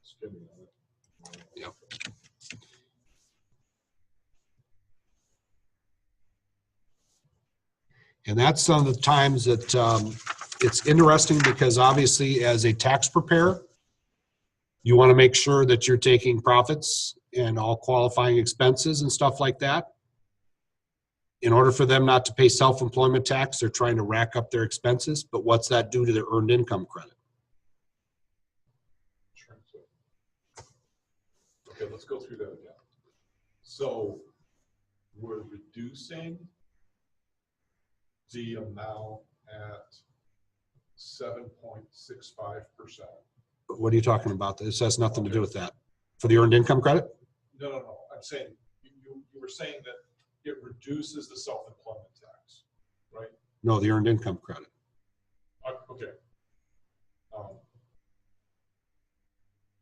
skinny on it. Yep. And that's some of the times that it's interesting because obviously as a tax preparer, you want to make sure that you're taking profits and all qualifying expenses and stuff like that. In order for them not to pay self-employment tax, they're trying to rack up their expenses. But what's that do to their earned income credit? Okay, let's go through that again. So we're reducing the amount at 7.65%. What are you talking about? This has nothing to do with that. For the earned income credit? No. I'm saying, you were saying that it reduces the self-employment tax, right? No, the earned income credit. Okay.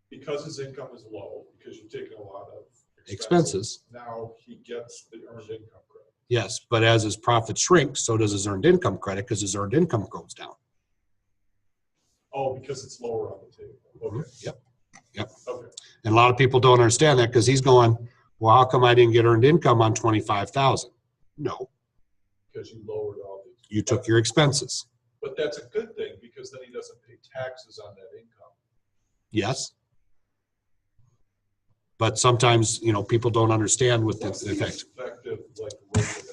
Because his income is low, because you're taking a lot of Expenses. now he gets the earned income credit. Yes, but as his profits shrink, so does his earned income credit because his earned income goes down. Oh, because it's lower on the table. Okay. Yep. Okay. And a lot of people don't understand that because he's going, well, how come I didn't get earned income on 25,000? No, Because you lowered all these. you took your expenses. But that's a good thing because then he doesn't pay taxes on that income. Yes. But sometimes, you know, people don't understand what the What's the effect. effective like rate of